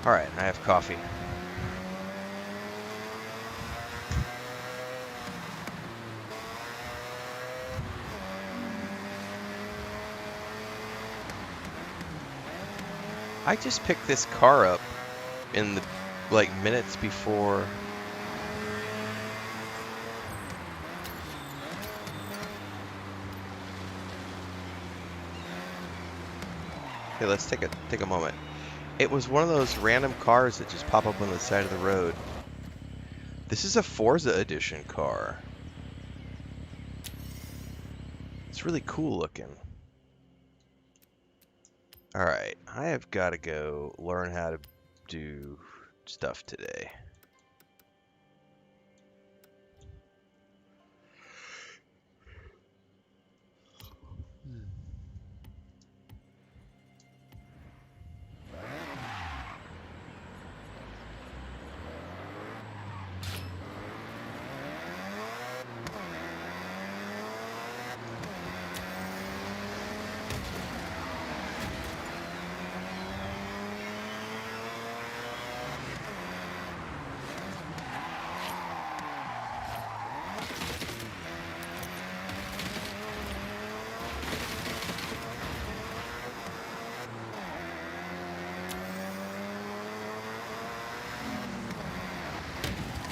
Alright, I have coffee. I just picked this car up in the, like, minutes before. Okay, let's take a moment. It was one of those random cars that just pop up on the side of the road. This is a Forza edition car. It's really cool looking. Alright, I have got to go learn how to do stuff today.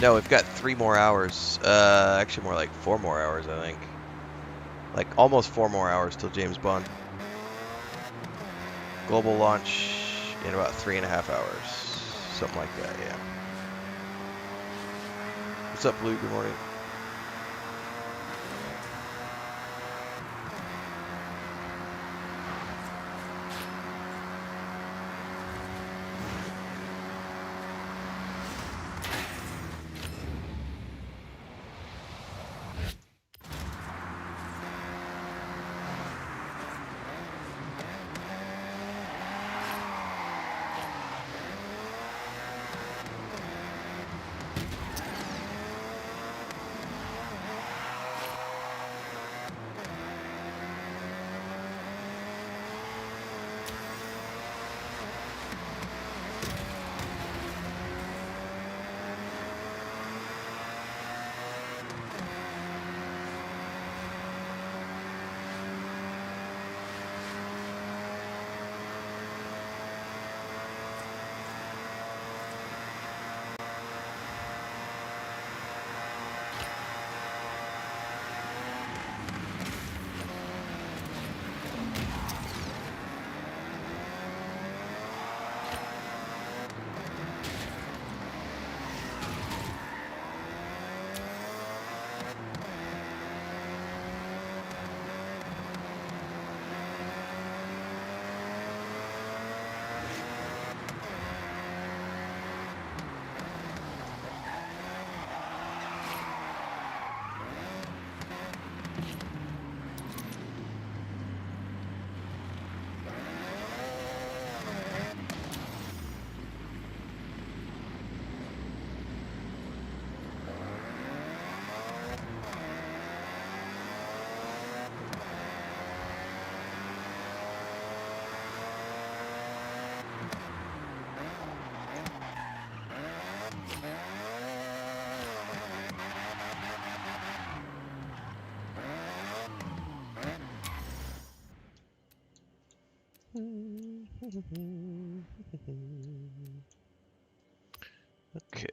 No, we've got 3 more hours. Actually more like 4 more hours, I think. Like almost 4 more hours till James Bond. Global launch in about 3.5 hours. Something like that, yeah. What's up, Blue? Good morning. Okay.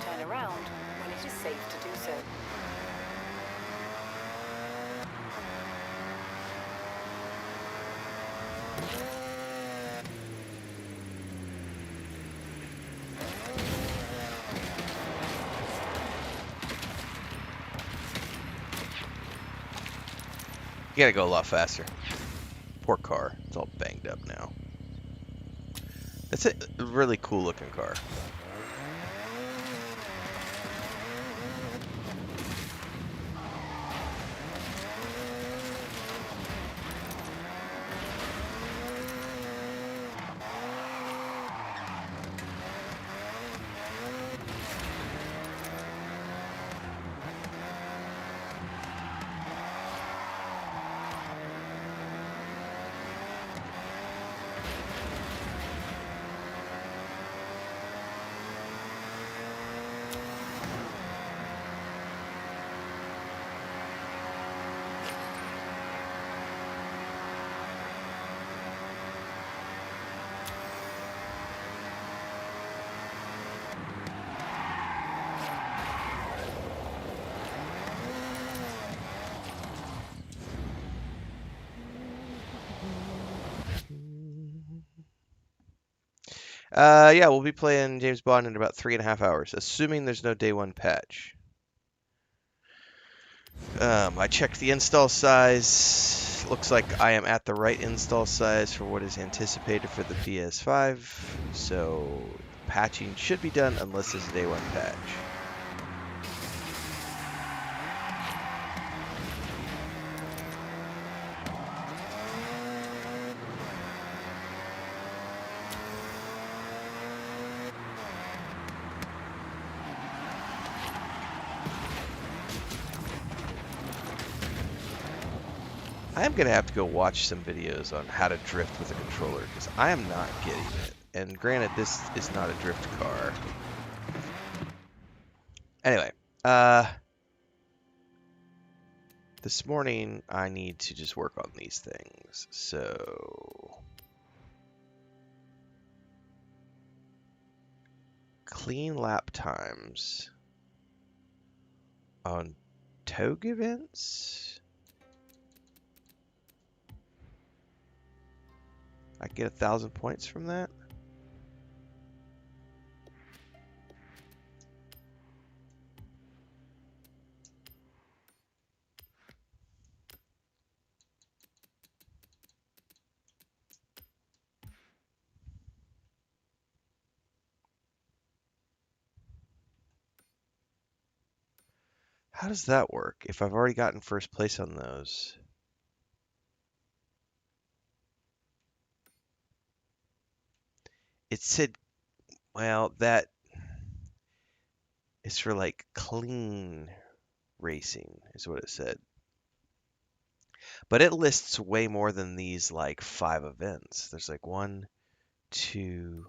Turn around when it is safe to do so. You gotta go a lot faster. Poor car. It's all banged up now. It's a really cool looking car. Yeah, we'll be playing James Bond in about 3.5 hours, assuming there's no day one patch. I checked the install size. Looks like I am at the right install size for what is anticipated for the PS5. So patching should be done unless there's a day one patch. I am going to have to go watch some videos on how to drift with a controller because I am not getting it. And granted, this is not a drift car. Anyway, this morning I need to just work on these things. So clean lap times on Togue events. I get 1,000 points from that. How does that work if I've already gotten first place on those? It said, well, that is for like clean racing, is what it said. But it lists way more than these like 5 events. There's like 1, 2,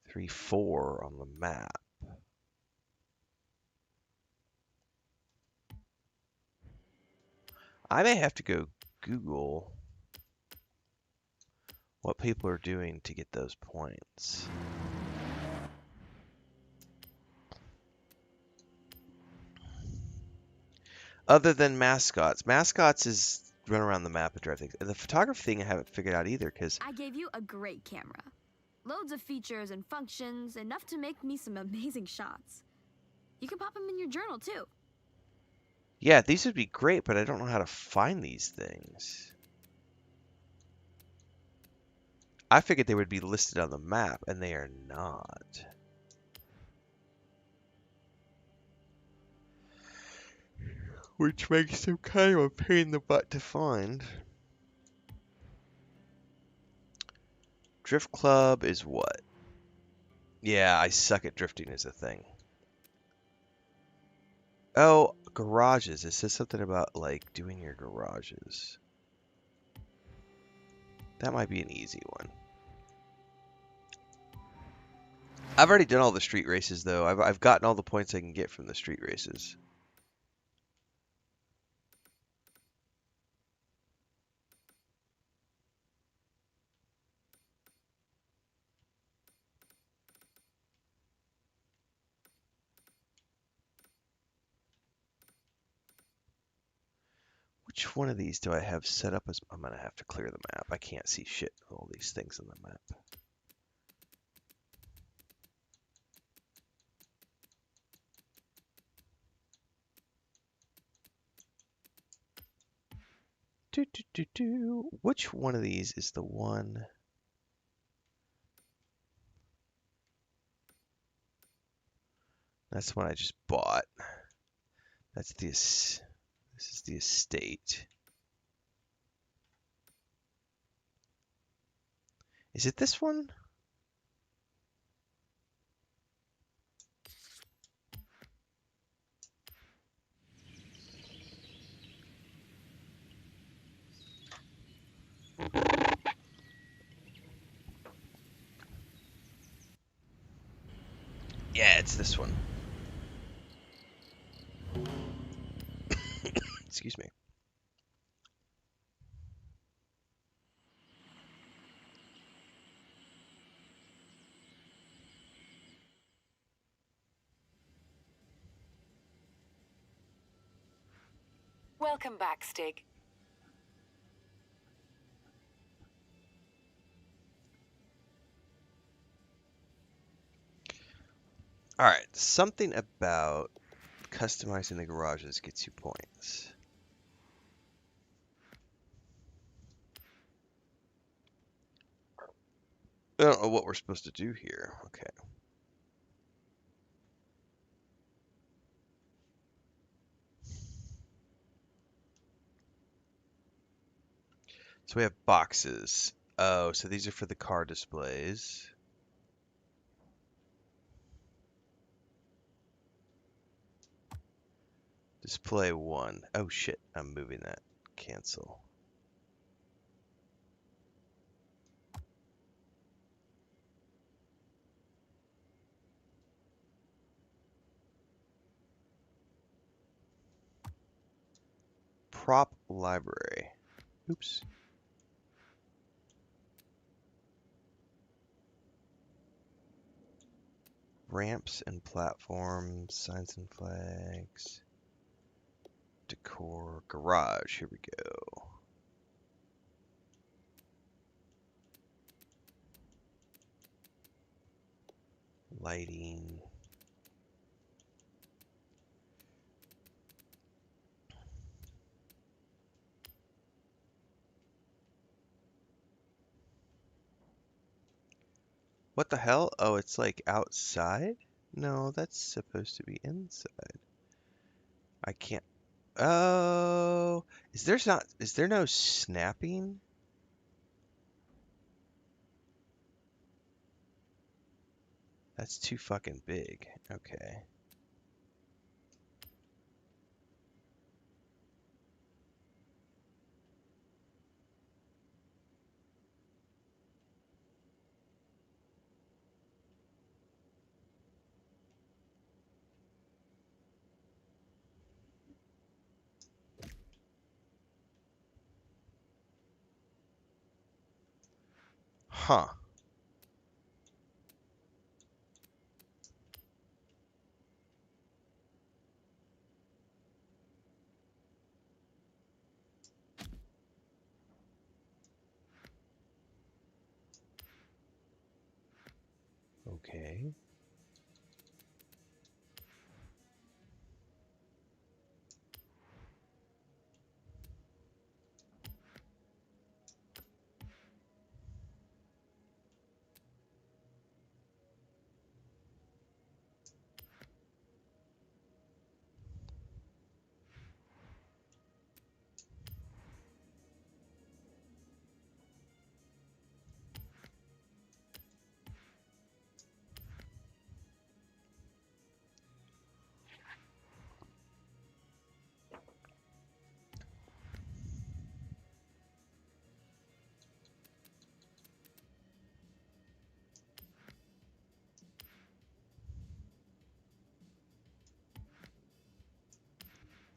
3, 4 on the map. I may have to go Google what people are doing to get those points. Other than mascots. Mascots is run around the map and drive things. And the photography thing I haven't figured out either because I gave you a great camera. Loads of features and functions, enough to make me some amazing shots. You can pop them in your journal too. yeah, these would be great, but I don't know how to find these things. I figured they would be listed on the map, and they are not. Which makes them kind of a pain in the butt to find. Drift Club is what? Yeah, I suck at drifting is a thing. Oh, garages. It says something about, like, doing your garages. That might be an easy one. I've already done all the street races, though. I've gotten all the points I can get from the street races. Which one of these do I have set up as... I'm going to have to clear the map. I can't see shit with all these things on the map. Which one of these is the one? That's the one I just bought. That's this. This is the estate. Is it this one? Yeah, it's this one. Excuse me. Welcome back, Stig. All right, something about customizing the garages gets you points. I don't know what we're supposed to do here. Okay. So we have boxes. Oh, so these are for the car displays. Display 1. Oh shit, I'm moving that. Cancel. Prop library. Oops. Ramps and platforms, signs and flags, decor, garage. Here we go. Lighting. What the hell? Oh, it's like outside? No, that's supposed to be inside. I can't. Oh, is there no snapping? That's too fucking big. Okay. Huh. Okay.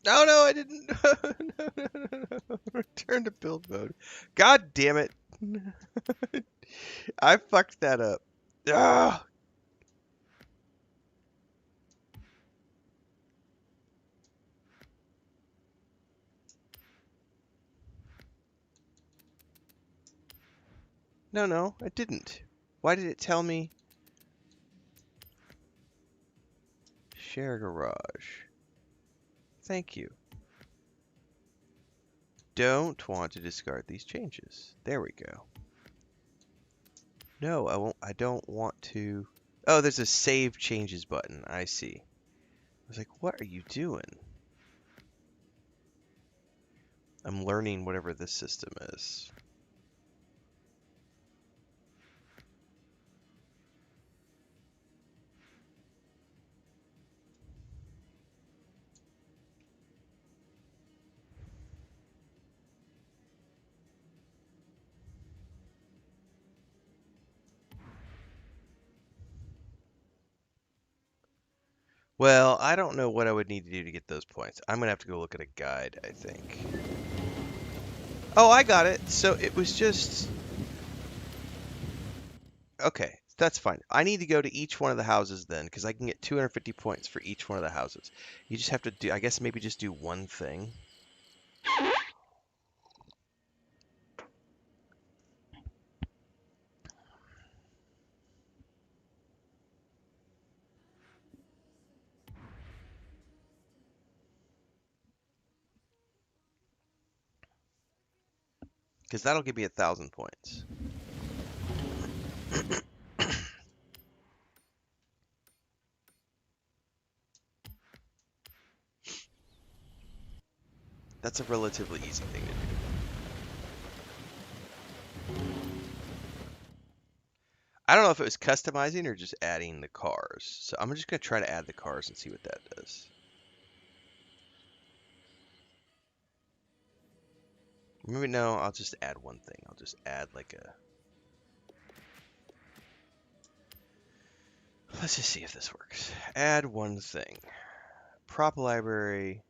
No, no, I didn't. No, no, no, no. Return to build mode. God damn it. I fucked that up. Ah! No, no, I didn't. Why did it tell me share garage? Thank you. Don't want to discard these changes. There we go. No, I won't. I don't want to. Oh, there's a save changes button. I see. I was like, what are you doing? I'm learning whatever this system is. Well, I don't know what I would need to do to get those points. I'm gonna have to go look at a guide, I think. Oh, I got it. So it was just... Okay, that's fine. I need to go to each one of the houses then, because I can get 250 points for each one of the houses. You just have to do, I guess maybe just do one thing. because that'll give me 1,000 points. That's a relatively easy thing to do. I don't know if it was customizing or just adding the cars. So I'm just going to try to add the cars and see what that does. Maybe no, I'll just add one thing. I'll just add like a... Let's just see if this works. Add one thing. Prop library.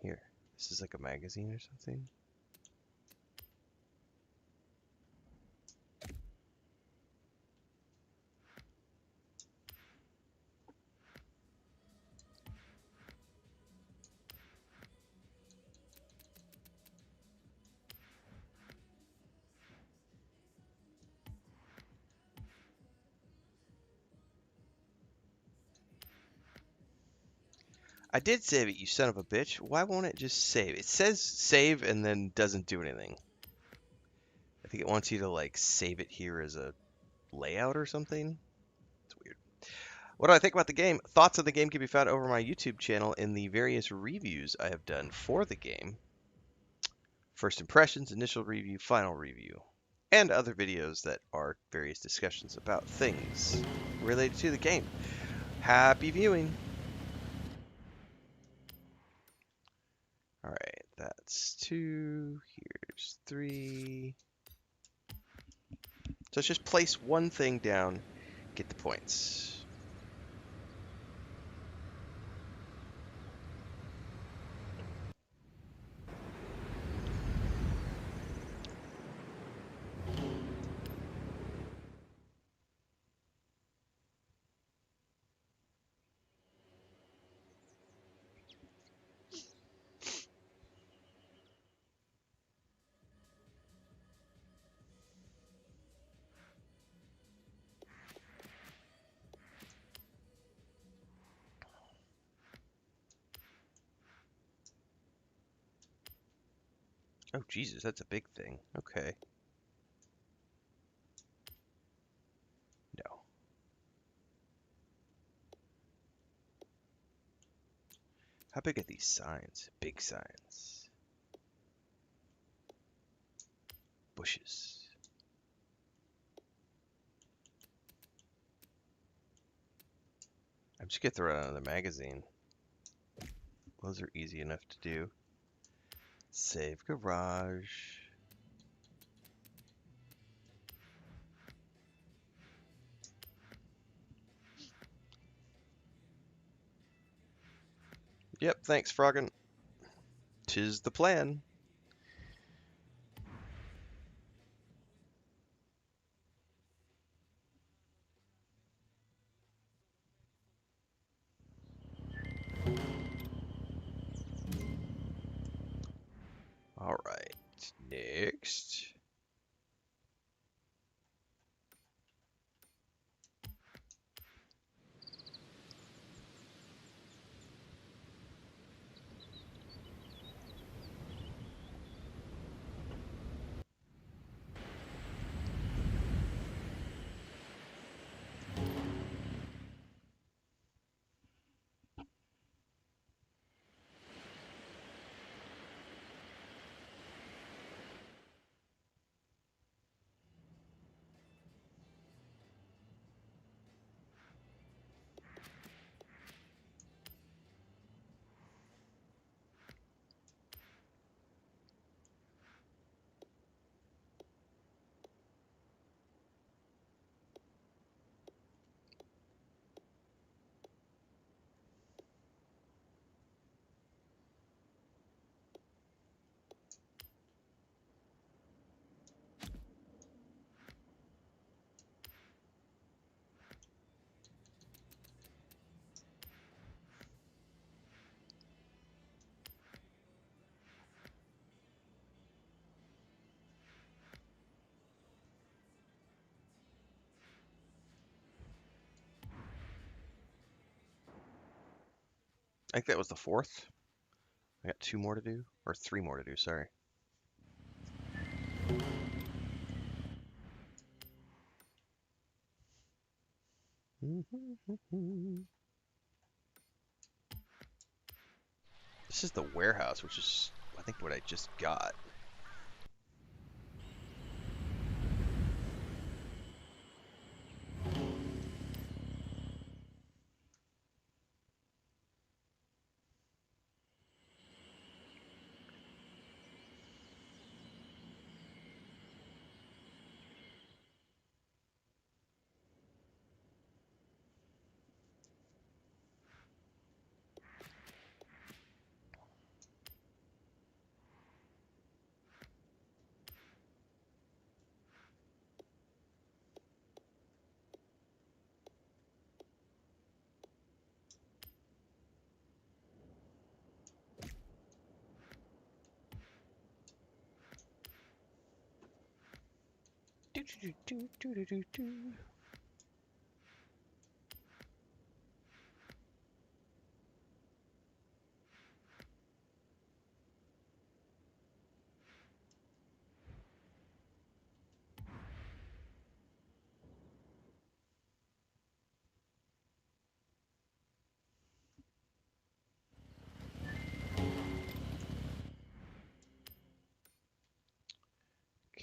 Here. This is like a magazine or something. I did save it, you son of a bitch. Why won't it just save? It says save and then doesn't do anything. I think it wants you to like save it here as a layout or something. It's weird. What do I think about the game? Thoughts on the game can be found over my YouTube channel in the various reviews I have done for the game. First impressions, initial review, final review, and other videos that are various discussions about things related to the game. Happy viewing! Alright, that's 2, here's 3. So let's just place one thing down, get the points. Oh, Jesus, that's a big thing. Okay. No. How big are these signs? Big signs. Bushes. I'm just gonna throw it out of the magazine. Those are easy enough to do. Save garage. Yep, thanks, Froggen. 'Tis the plan. Alright, next. I think that was the fourth. I got 2 more to do, or 3 more to do, sorry. This is the warehouse, which is, I think, what I just got.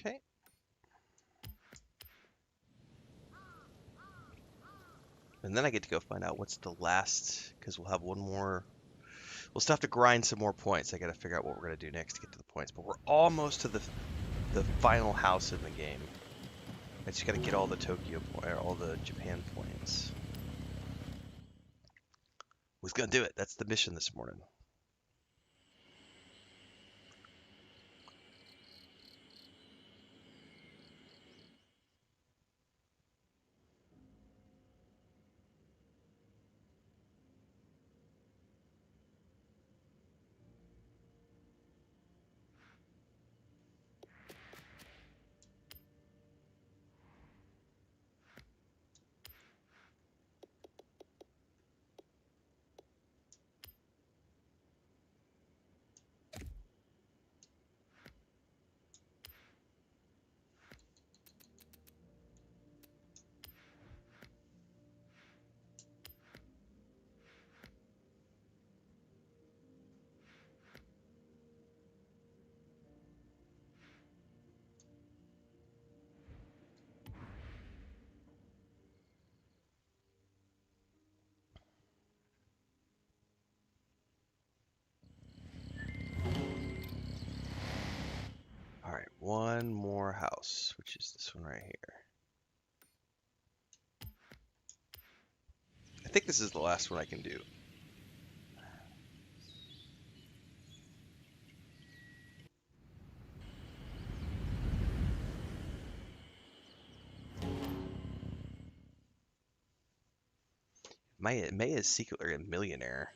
Okay. And then I get to go find out what's the last, because we'll have one more. We'll still have to grind some more points. I got to figure out what we're going to do next to get to the points. But we're almost to the final house in the game. I just got to get all the Tokyo or all the Japan points. Who's going to do it? That's the mission this morning. All right, one more house, which is this one right here. I think this is the last one I can do. Maya is secretly a millionaire.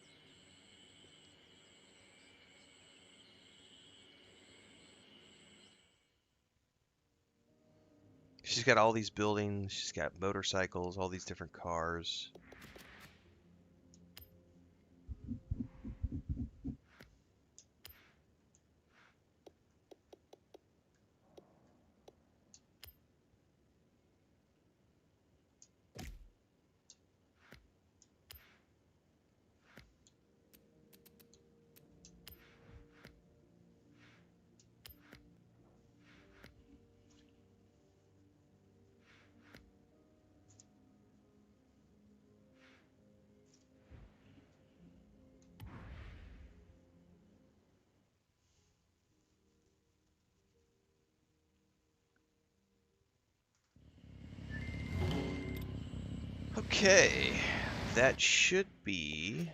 She's got all these buildings, she's got motorcycles, all these different cars. Okay, that should be...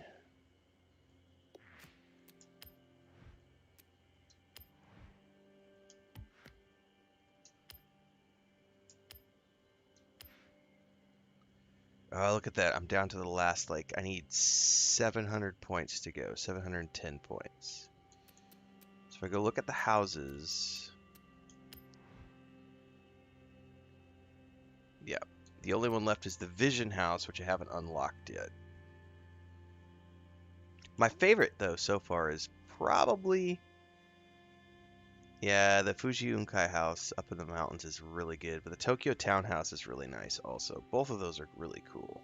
Oh, look at that. I'm down to the last, like, I need 700 points to go. 710 points. So if I go look at the houses... Yeah, the only one left is the Vision House, which I haven't unlocked yet. My favorite, though, so far is probably, yeah, the Fuji Unkai house up in the mountains is really good, but the Tokyo Townhouse is really nice also. Both of those are really cool.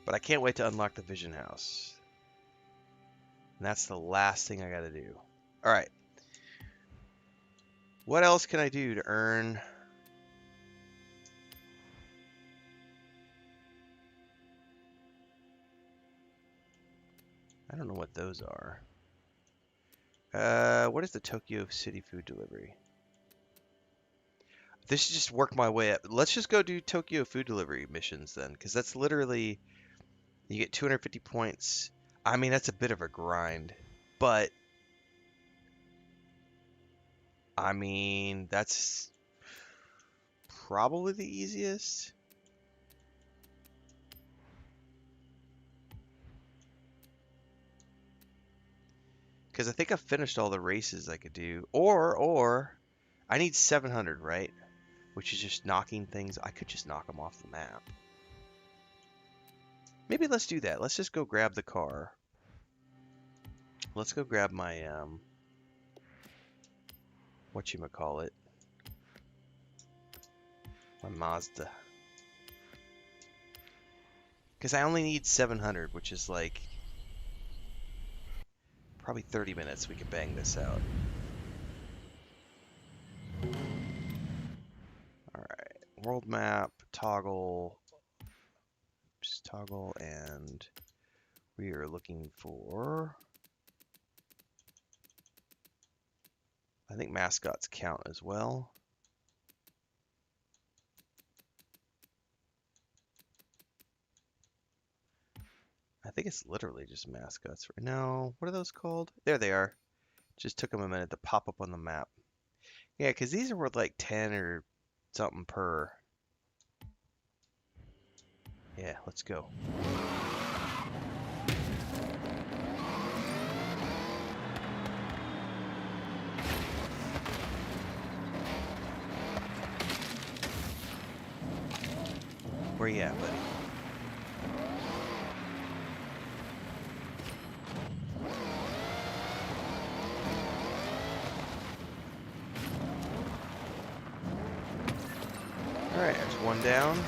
But I can't wait to unlock the Vision House. And that's the last thing I gotta do. Alright. What else can I do to earn... I don't know what those are. What is the Tokyo City Food Delivery? This should just work my way up. Let's just go do Tokyo Food Delivery missions then, because that's literally... You get 250 points. I mean, that's a bit of a grind, but... I mean, that's probably the easiest. Because I think I've finished all the races I could do. Or, I need 700, right? Which is just knocking things. I could just knock them off the map. Maybe let's do that. Let's just go grab the car. Let's go grab my, whatchamacallit? My Mazda. Because I only need 700, which is like... Probably 30 minutes we can bang this out. Alright. World map, toggle. Just toggle, and we are looking for... I think mascots count as well. I think it's literally just mascots right now. What are those called? There they are. Just took them a minute to pop up on the map. Yeah, because these are worth like 10 or something per. Yeah, let's go. Where you at, buddy? Alright, there's one down.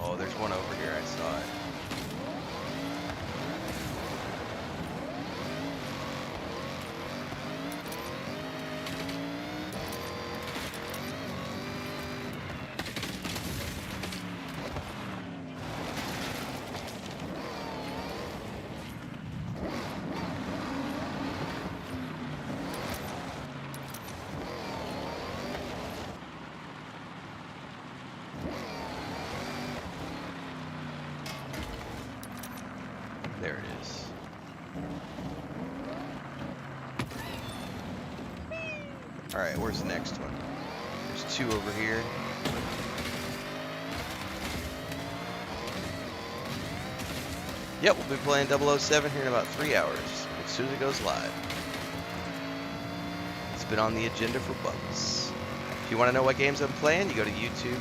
Oh, there's one over here, I saw it. There it is. Alright, where's the next one? There's two over here. Yep, we'll be playing 007 here in about 3 hours, as soon as it goes live. It's been on the agenda for months. If you want to know what games I'm playing, you go to YouTube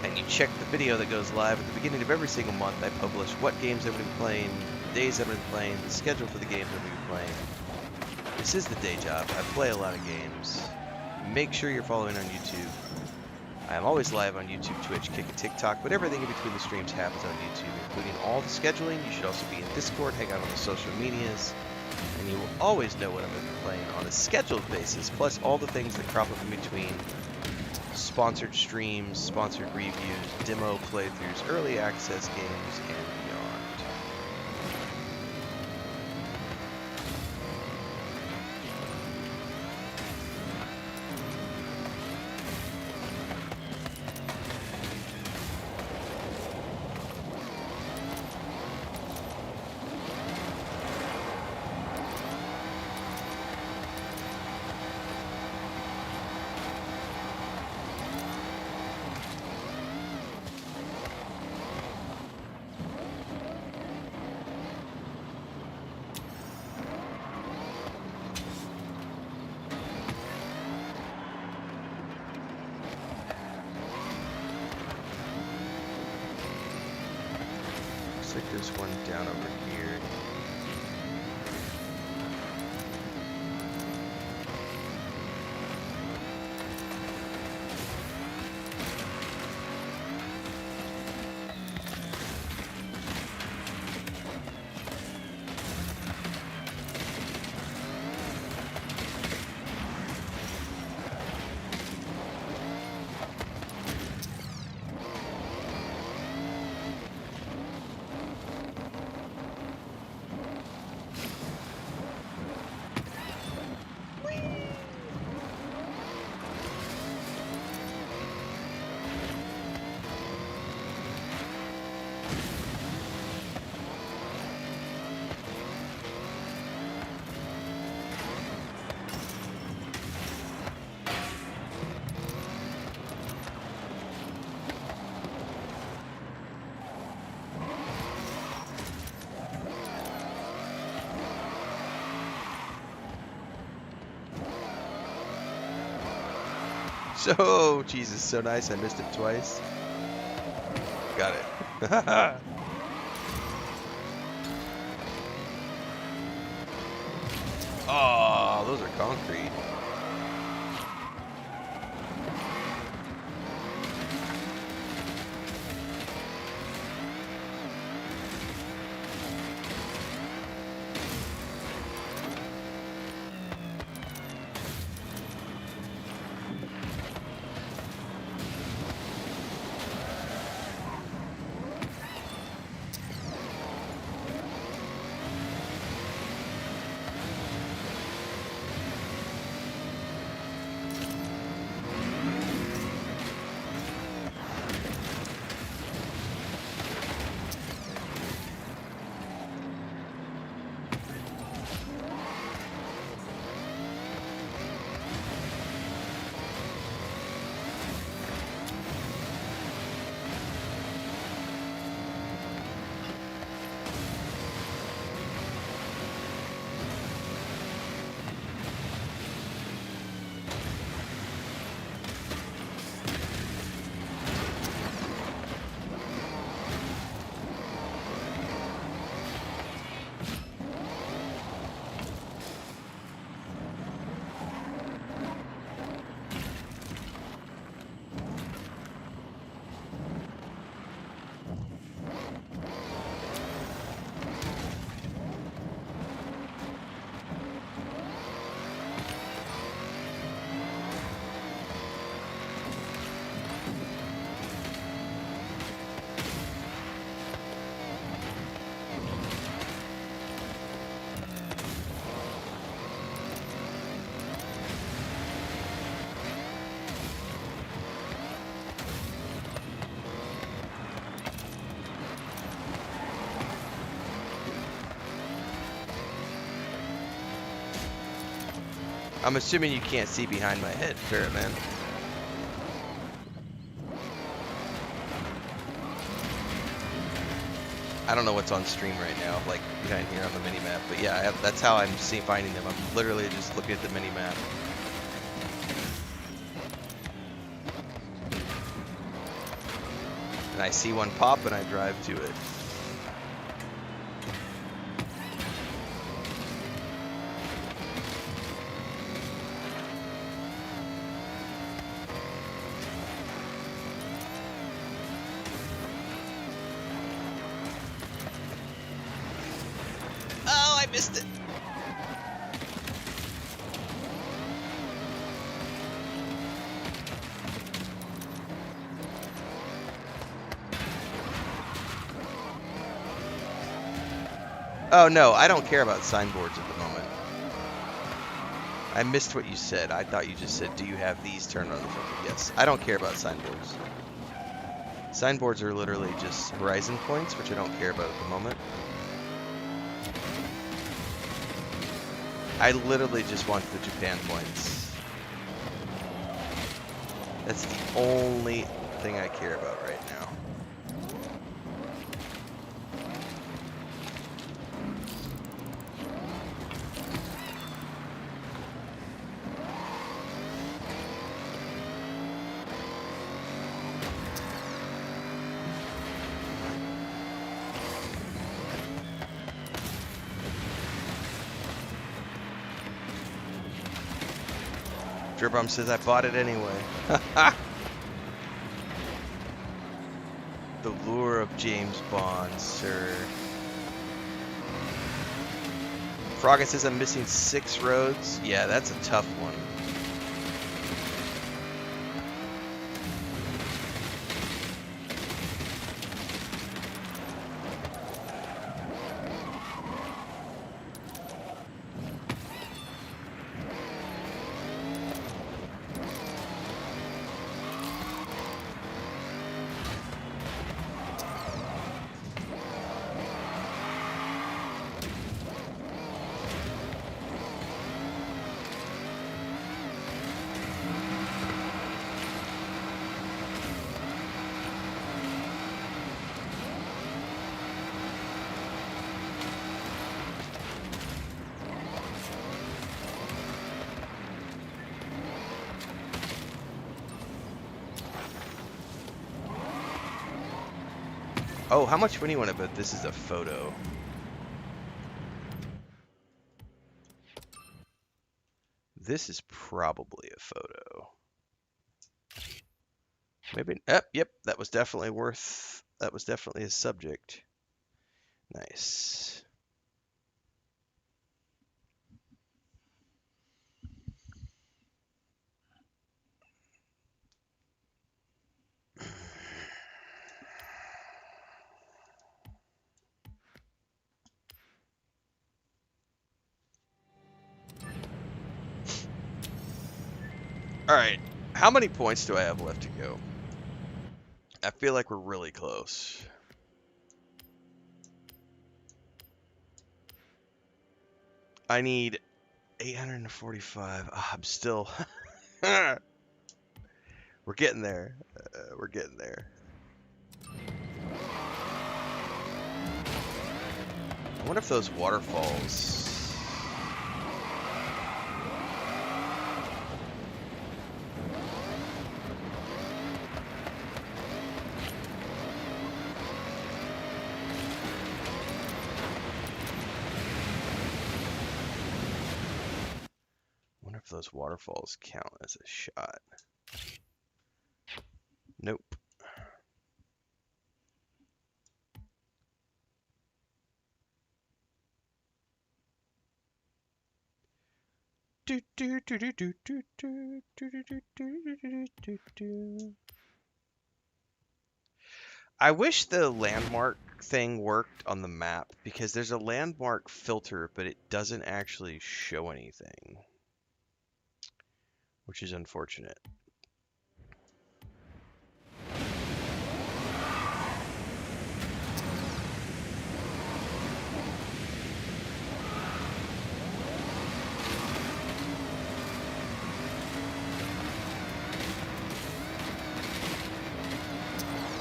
and you check the video that goes live at the beginning of every single month. I publish what games I've been playing, the days I've been playing, the schedule for the games I've been playing. This is the day job. I play a lot of games. Make sure you're following on YouTube. I am always live on YouTube, Twitch, Kick, and TikTok, but everything in between the streams happens on YouTube, including all the scheduling. You should also be in Discord, hang out on the social medias, and you will always know what I'm going to be playing on a scheduled basis, plus all the things that crop up in between. Sponsored streams, sponsored reviews, demo playthroughs, early access games, and beyond. there's one down over here. So, Jesus, so nice. I missed it twice. Got it. Oh, those are concrete. I'm assuming you can't see behind my head, Ferret Man. I don't know what's on stream right now, like behind here on the mini map, but yeah, that's how I'm finding them. I'm literally just looking at the mini map. And I see one pop and I drive to it. Oh, I missed it. Oh no, I don't care about signboards at the moment. I missed what you said. I thought you just said, do you have these turned on the front? Yes, I don't care about signboards. Signboards are literally just horizon points, which I don't care about at the moment. I literally just want the Japan points. That's the only thing I care about right now. Gerbomb says I bought it anyway. The lure of James Bond, sir. Froggen says I'm missing 6 roads. Yeah, that's a tough one. Oh, how much money you want to bet this is a photo? This is probably a photo. Maybe. Yep, that was definitely worth. That was definitely a subject. Nice. All right. How many points do I have left to go? I feel like we're really close. I need 845. I'm still. We're getting there. We're getting there. I wonder if those waterfalls. Those waterfalls count as a shot. Nope. I wish the landmark thing worked on the map because there's a landmark filter, but it doesn't actually show anything, which is unfortunate.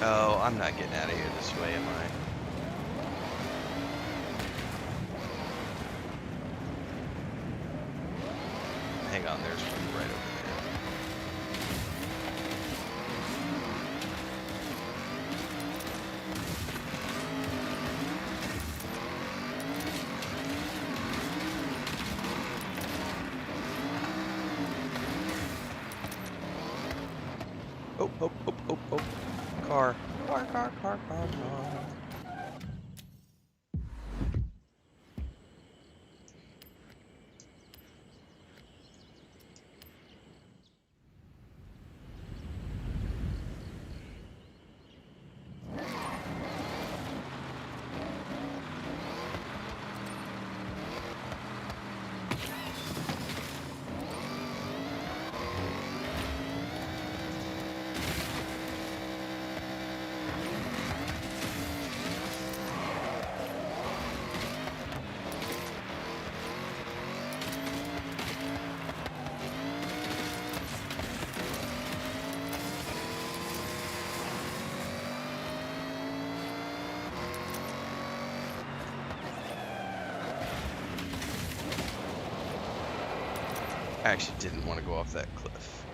Oh, I'm not getting out of here this way, am I? Hang on, there's one right over there. Oh, oh, oh, oh, oh. Car. I actually didn't want to go off that cliff.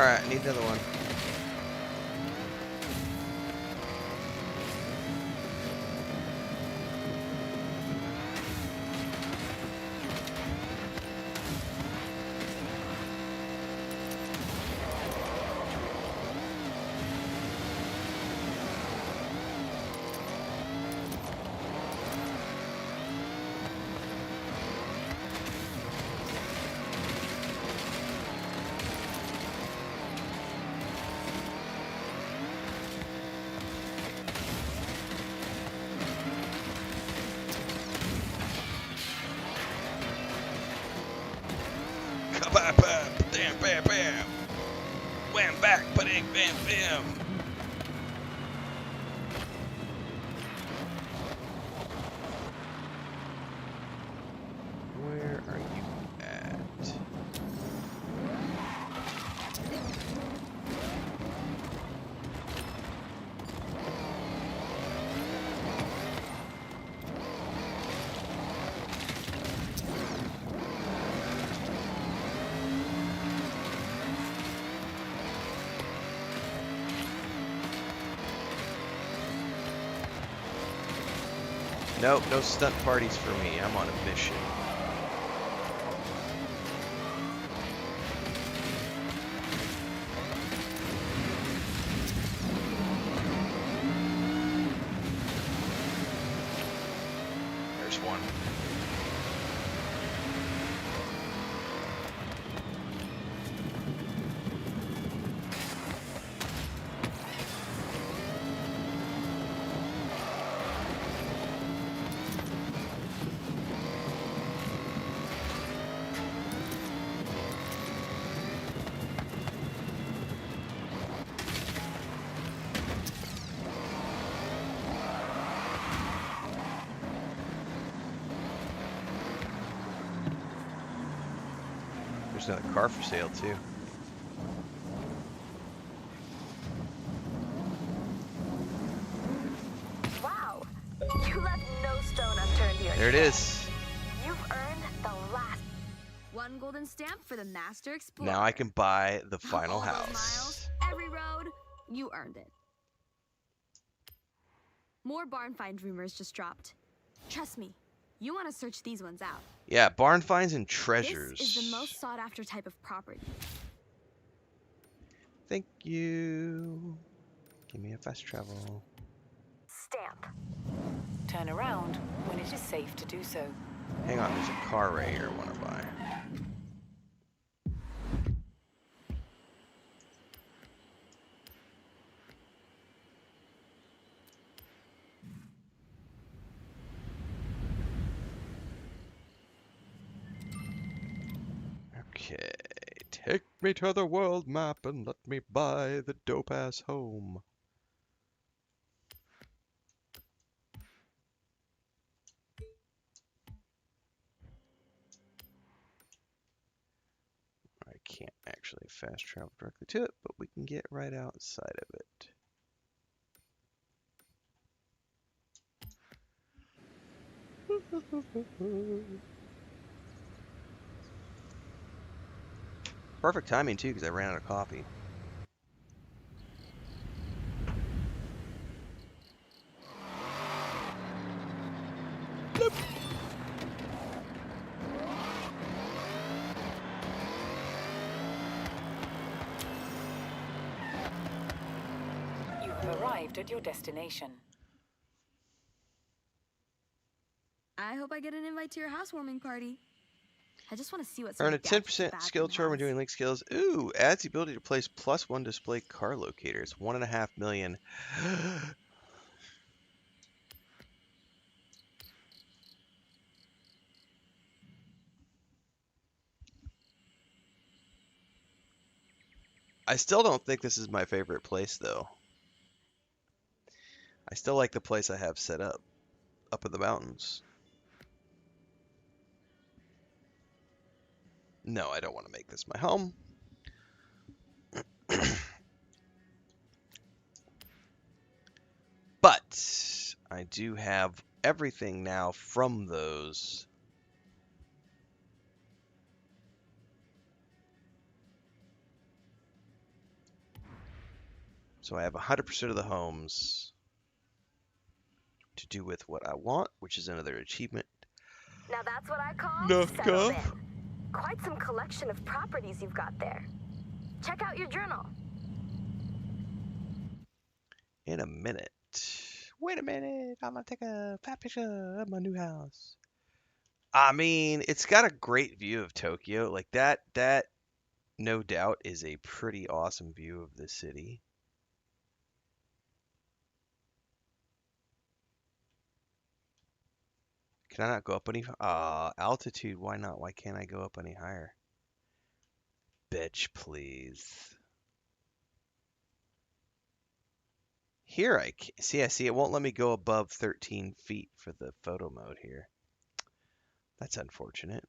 Alright, I need another one. Bam, bam, bam, bam. Wham, back, ba-ding, bam, bam. Where are you at? Nope, no stunt parties for me. I'm on a mission. There's one. There's another car for sale too. Wow, you left no stone unturned here. There it is. You've earned the last one golden stamp for the Master Explorer. Now I can buy the final All those house. miles, every road, you earned it. More barn find rumors just dropped. Trust me, you want to search these ones out. Yeah, barn finds and treasures. This is the most sought after type of property. Thank you. Give me a fast travel. Stamp. Turn around when it is safe to do so. Hang on, there's a car right here I want to buy. Okay, take me to the world map and let me buy the dope-ass home. I can't actually fast travel directly to it, but we can get right outside of it. Perfect timing too, because I ran out of coffee. You have arrived at your destination. I hope I get an invite to your housewarming party. I just want to see what's Earn a 10% skill charm when doing link skills. Ooh, adds the ability to place +1 display car locators. 1.5 million. I still don't think this is my favorite place though. I still like the place I have set up in the mountains. No, I don't want to make this my home. But I do have everything now from those. So I have 100% of the homes to do with what I want, which is another achievement. Now that's what I call Knock settled off. in. Quite some collection of properties you've got there. Check out your journal. In a minute. Wait a minute. I'm gonna take a fat picture of my new house. I mean, it's got a great view of Tokyo. Like that no doubt is a pretty awesome view of the city. Can I not go up any altitude? Why not? Why can't I go up any higher? Bitch, please. Here I can see. I see it won't let me go above 13 feet for the photo mode here. That's unfortunate.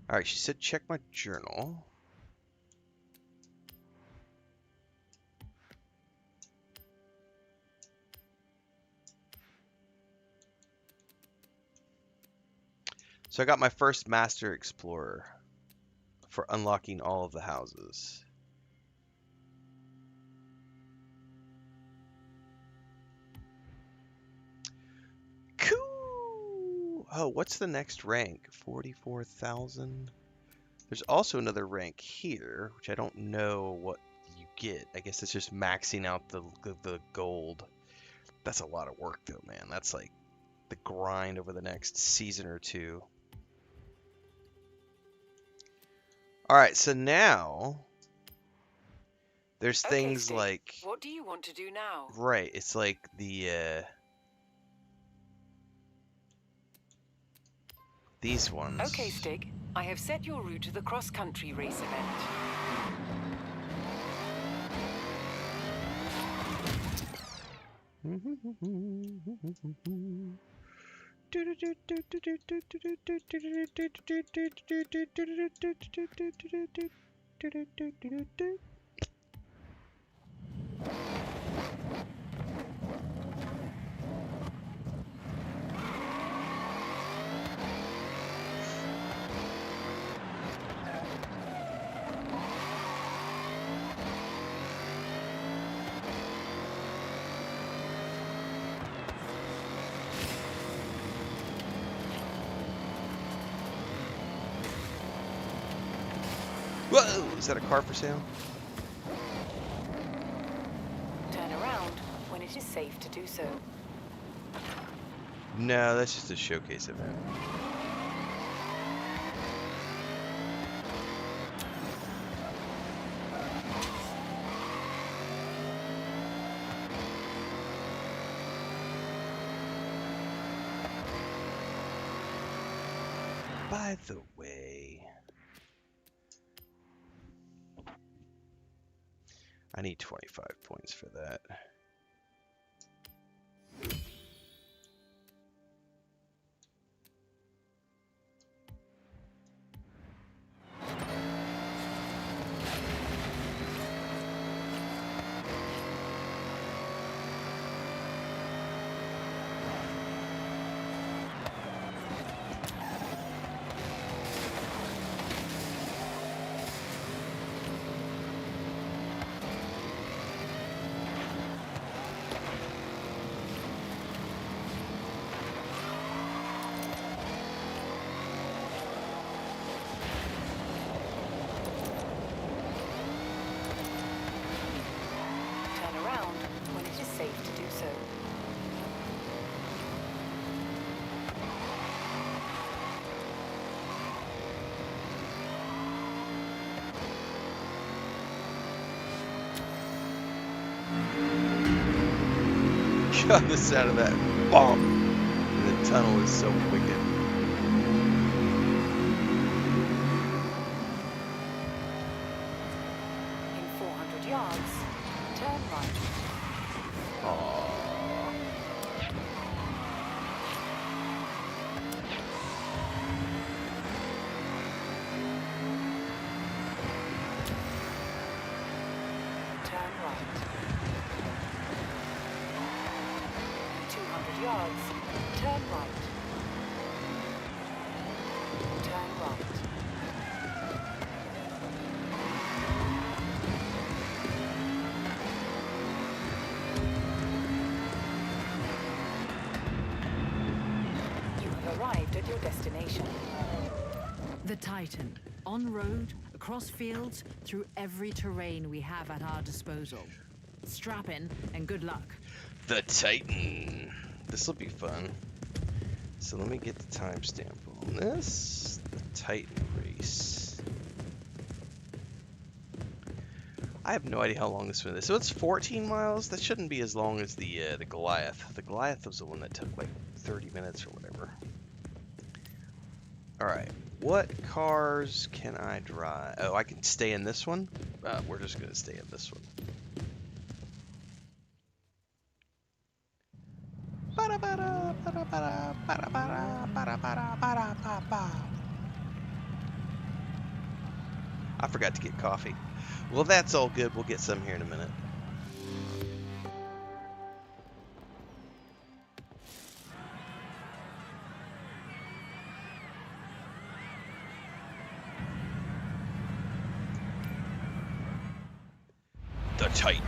All right, she said check my journal. So I got my first Master Explorer for unlocking all of the houses. Cool. Oh, what's the next rank? 44,000. There's also another rank here, which I don't know what you get. I guess it's just maxing out the gold. That's a lot of work though, man. That's like the grind over the next season or two. All right, so now there's things Stick. like What do you want to do now? right, it's like the these ones. Okay, Stig. I have set your route to the cross-country race event. Whoa! Is that a car for sale? Turn around when it is safe to do so. No, that's just a showcase event. By the way, I need 25 points for that. God, the sound of that bomb in the tunnel is so wicked. In 400 yards, turn right. Aww. Turn right. In 200 yards, turn right. Turn right. You have arrived at your destination. The Titan. On road, across fields, through every terrain we have at our disposal. Strap in and good luck. The Titan. This will be fun. So let me get the timestamp on this. The Titan race. I have no idea how long this one is. So it's 14 miles. That shouldn't be as long as the Goliath. The Goliath was the one that took like 30 minutes or whatever. All right. What cars can I drive? Oh, I can stay in this one. We're just gonna stay in this one. I forgot to get coffee. Well, that's all good. We'll get some here in a minute. The Titan.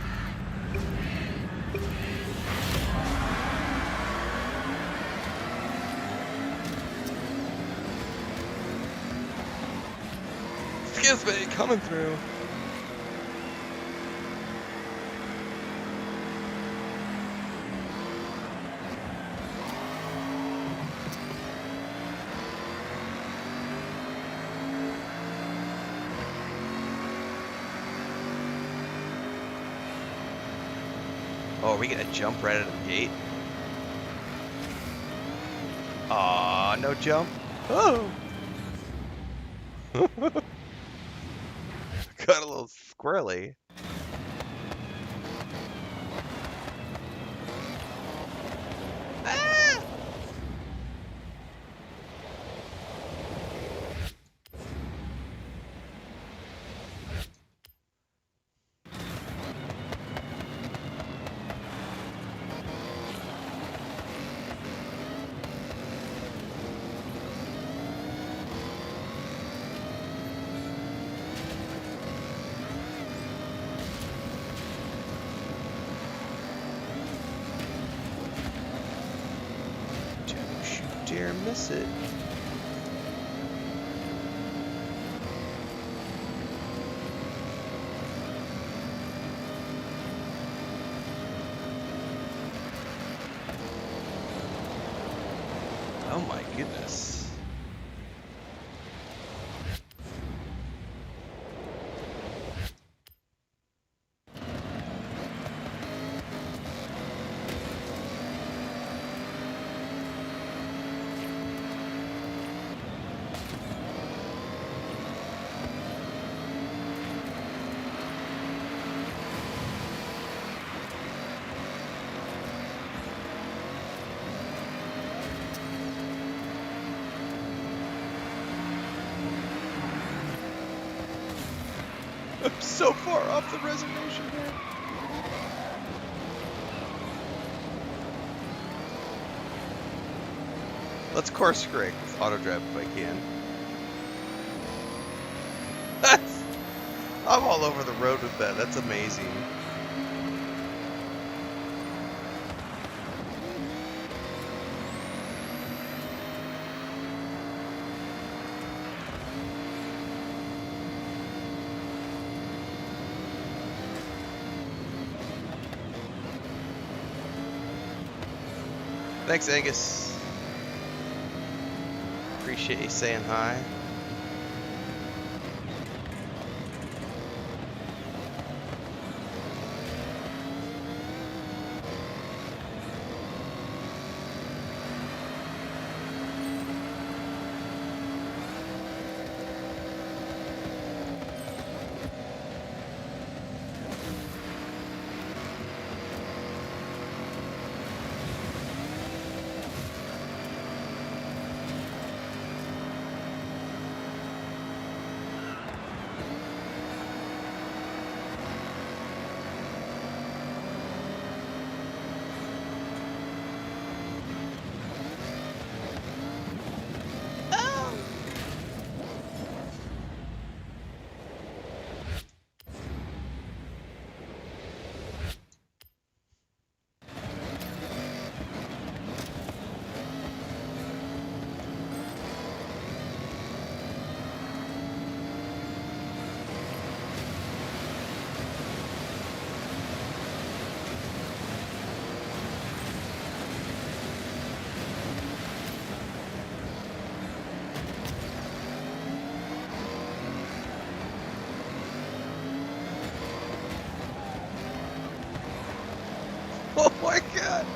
Excuse me, coming through. Oh, are we gonna jump right out of the gate? Aw, no jump. Oh! Got a little squirrely. Ah! Don't you dare miss it. Oh my goodness. I'm so far off the reservation here. Let's course correct with auto drive if I can. I'm all over the road with that. That's amazing. Thanks, Angus. Appreciate you saying hi. Oh my god.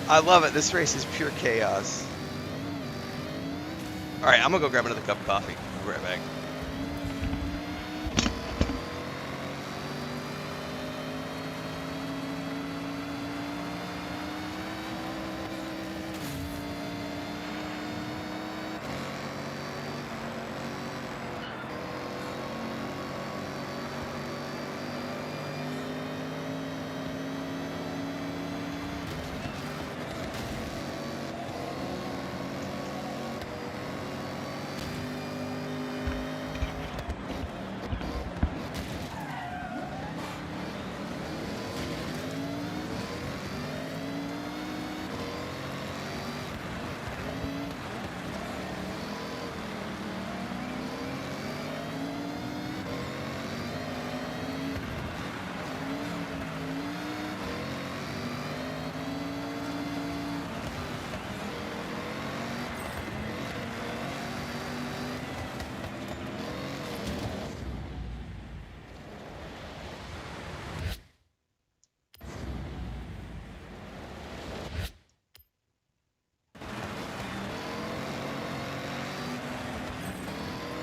I love it. This race is pure chaos. Alright, I'm gonna go grab another cup of coffee. I'll be right back.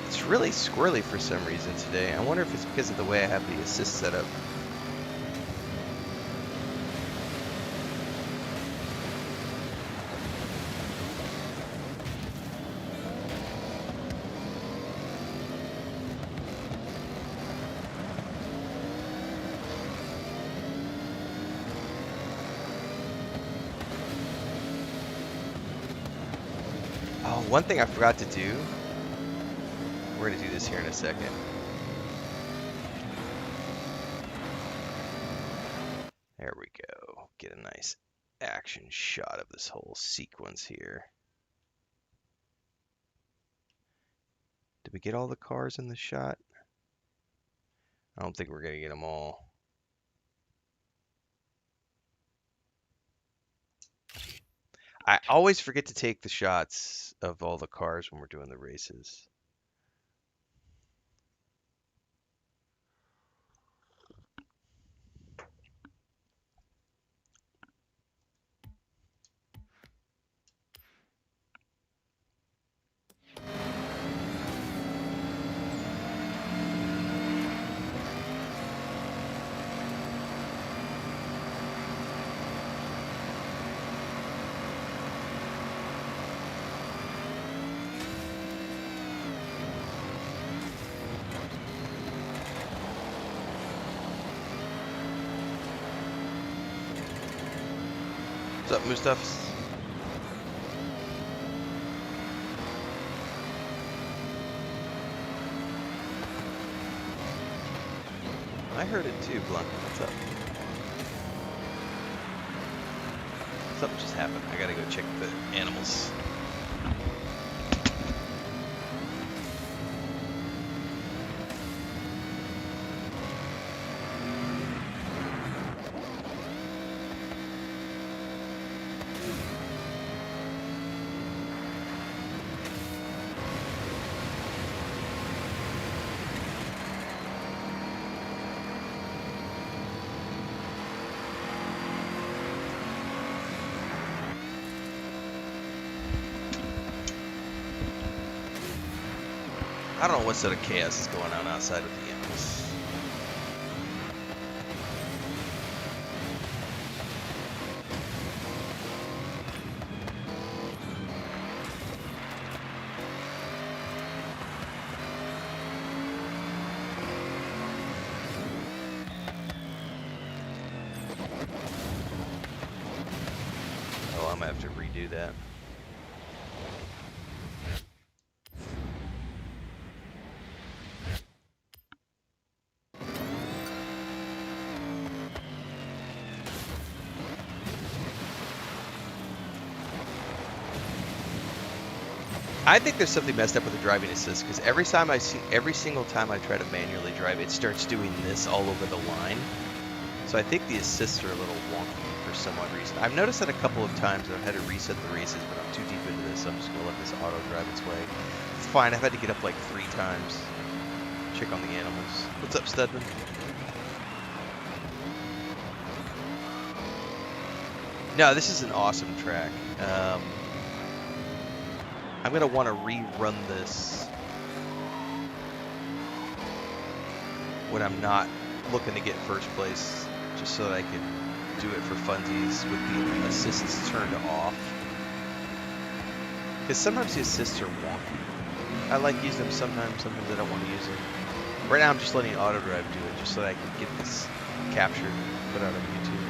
It's really squirrely for some reason today. I wonder if it's because of the way I have the assist set up. Oh, one thing I forgot to do. We're going to do this here in a second. There we go. Get a nice action shot of this whole sequence here. Did we get all the cars in the shot? I don't think we're going to get them all. I always forget to take the shots of all the cars when we're doing the races. What's up, Mustafs? I heard it too, Blunt. What's up? Something just happened. I gotta go check the animals. I don't know what sort of chaos is going on outside with the animals. Oh, I'm gonna have to redo that. I think there's something messed up with the driving assist because every single time I try to manually drive, it starts doing this all over the line. So I think the assists are a little wonky for some odd reason. I've noticed that a couple of times I've had to reset the races, but I'm too deep into this, so I'm just gonna let this auto drive its way. It's fine. I've had to get up like 3 times. Check on the animals. What's up, Studman? No, this is an awesome track. I'm going to want to rerun this when I'm not looking to get first place, just so that I can do it for funsies with the assists turned off. Because sometimes the assists are wonky. I like using them sometimes I don't want to use them. Right now I'm just letting auto drive do it, just so that I can get this captured and put out on YouTube.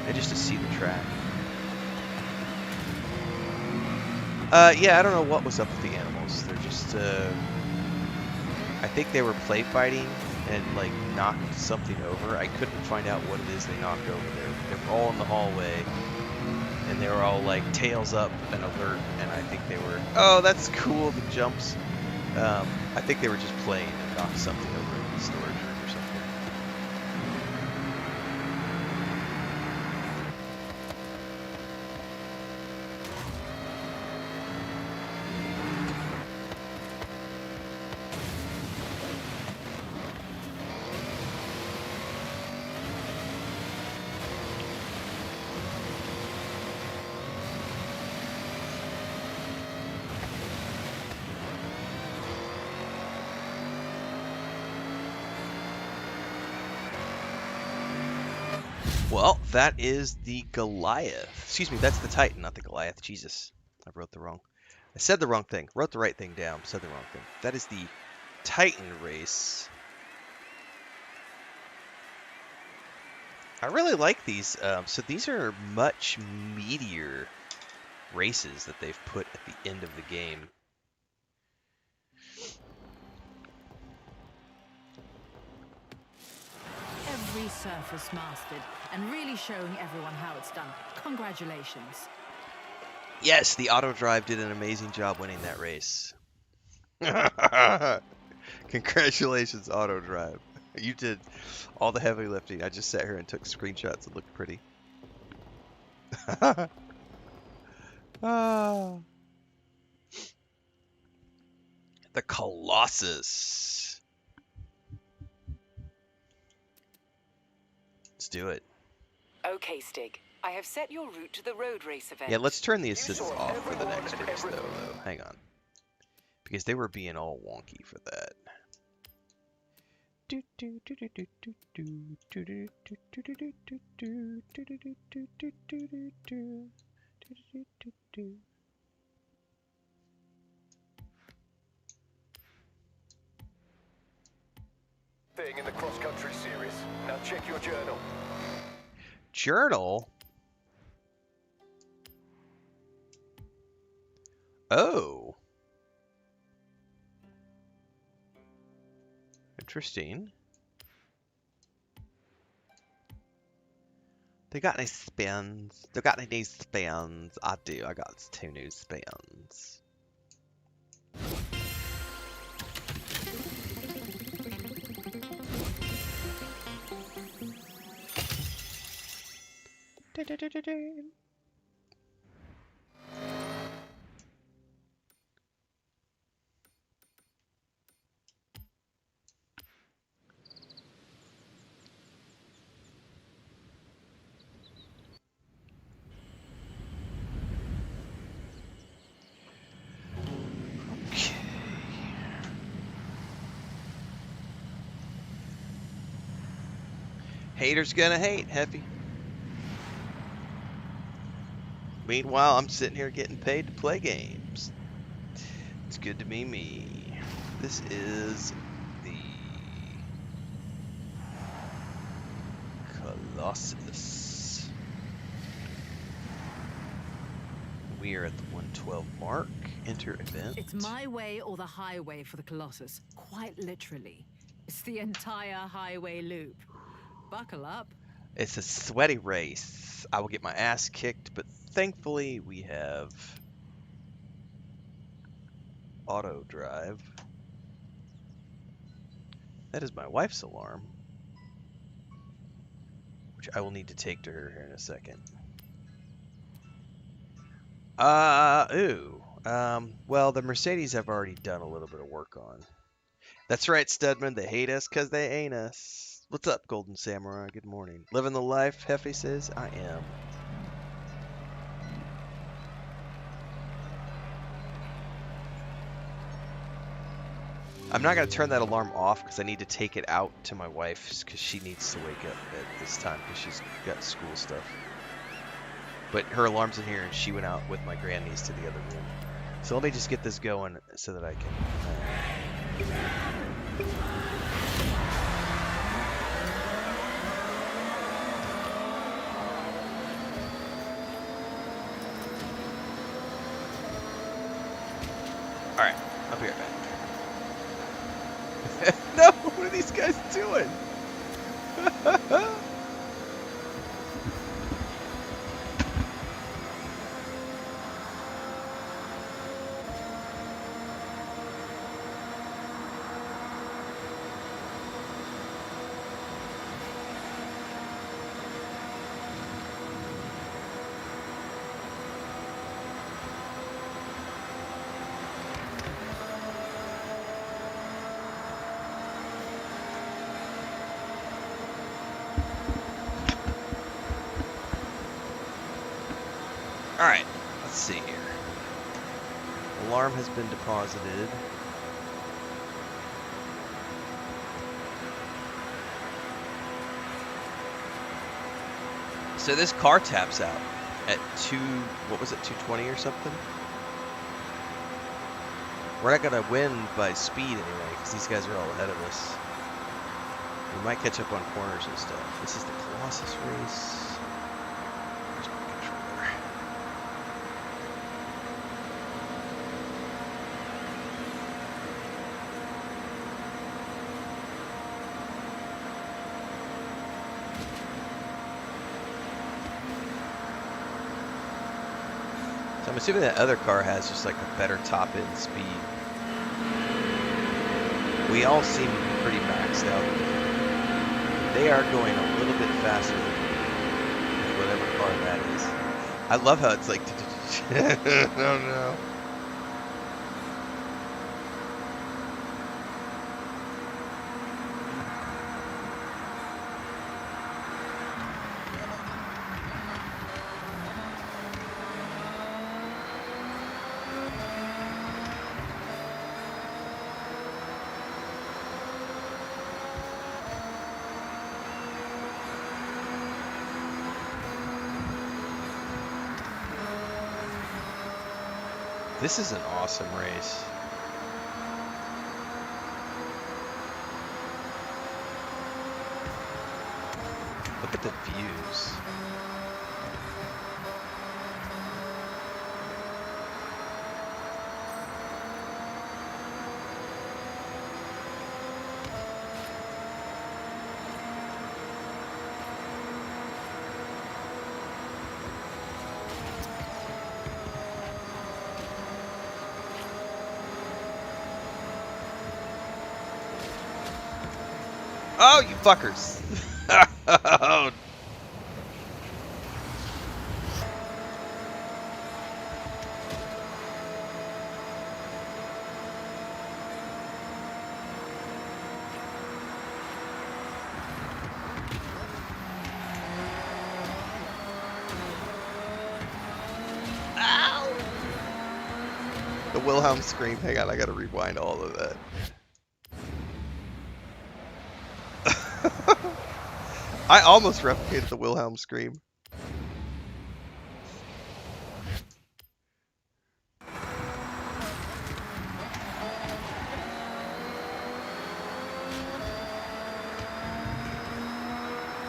And just to see the track. Yeah, I don't know what was up with the animals. They're just, I think they were play fighting and, like, knocked something over. I couldn't find out what it is they knocked over there. They were all in the hallway, and they were all, like, tails up and alert, and I think they were, oh, that's cool, the jumps. I think they were just playing and knocked something over in the storage room or something. Well, that is the Goliath. Excuse me, that's the Titan, not the Goliath. Jesus, I said the wrong thing. Wrote the right thing down, said the wrong thing. That is the Titan race. I really like these. So these are much meatier races that they've put at the end of the game. Every surface mastered, and really showing everyone how it's done. Congratulations. Yes, the auto drive did an amazing job winning that race. Congratulations, auto drive. You did all the heavy lifting. I just sat here and took screenshots and looked pretty. Ah. The Colossus. Let's do it. Okay, Stig. I have set your route to the road race event. Yeah, let's turn the assists off for the next race, though. Hang on. Because they were being all wonky for that. Thing in the cross-country series. Now check your journal. Journal? Oh. Interesting. They got any spins? They got any new spins? I do. I got 2 new spins. Haters gonna hate, Heavy. Meanwhile, I'm sitting here getting paid to play games. It's good to be me. This is the Colossus. We are at the 112 mark. Enter event. It's my way or the highway for the Colossus, quite literally. It's the entire highway loop. Buckle up. It's a sweaty race. I will get my ass kicked, but thankfully we have auto drive. That is my wife's alarm, which I will need to take to her here in a second. Well, the Mercedes I've already done a little bit of work on. That's right, Studman. They hate us because they ain't us. What's up, Golden Samurai? Good morning. Living the life, Hefe says. I am. I'm not going to turn that alarm off because I need to take it out to my wife's because she needs to wake up at this time because she's got school stuff. But her alarm's in here and she went out with my grandniece to the other room. So let me just get this going so that I can... Alright, I'll be right back. No, what are these guys doing? Alright, let's see here. Alarm has been deposited. So this car taps out at 220 or something? We're not going to win by speed anyway, because these guys are all ahead of us. We might catch up on corners and stuff. This is the Colossus race. Where's my controller? So I'm assuming that other car has just like a better top end speed. We all seem to be pretty maxed out. They are going a little bit faster than whatever car that is. I love how it's like, oh no. This is an awesome race. Look at the views. Oh, you fuckers! Oh. Ow! The Wilhelm scream. Hang on, I gotta rewind all of that. I almost replicated the Wilhelm scream.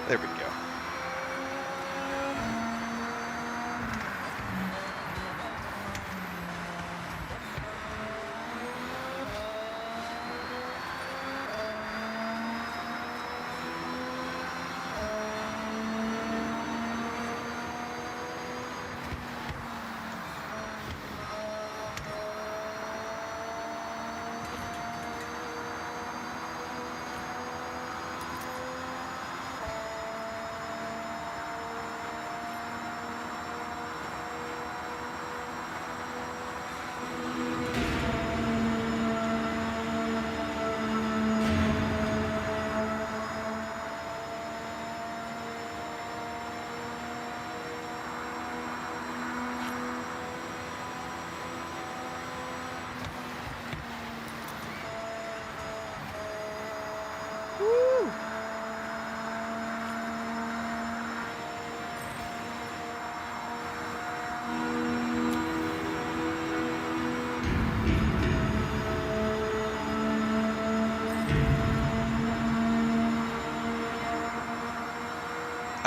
There we go.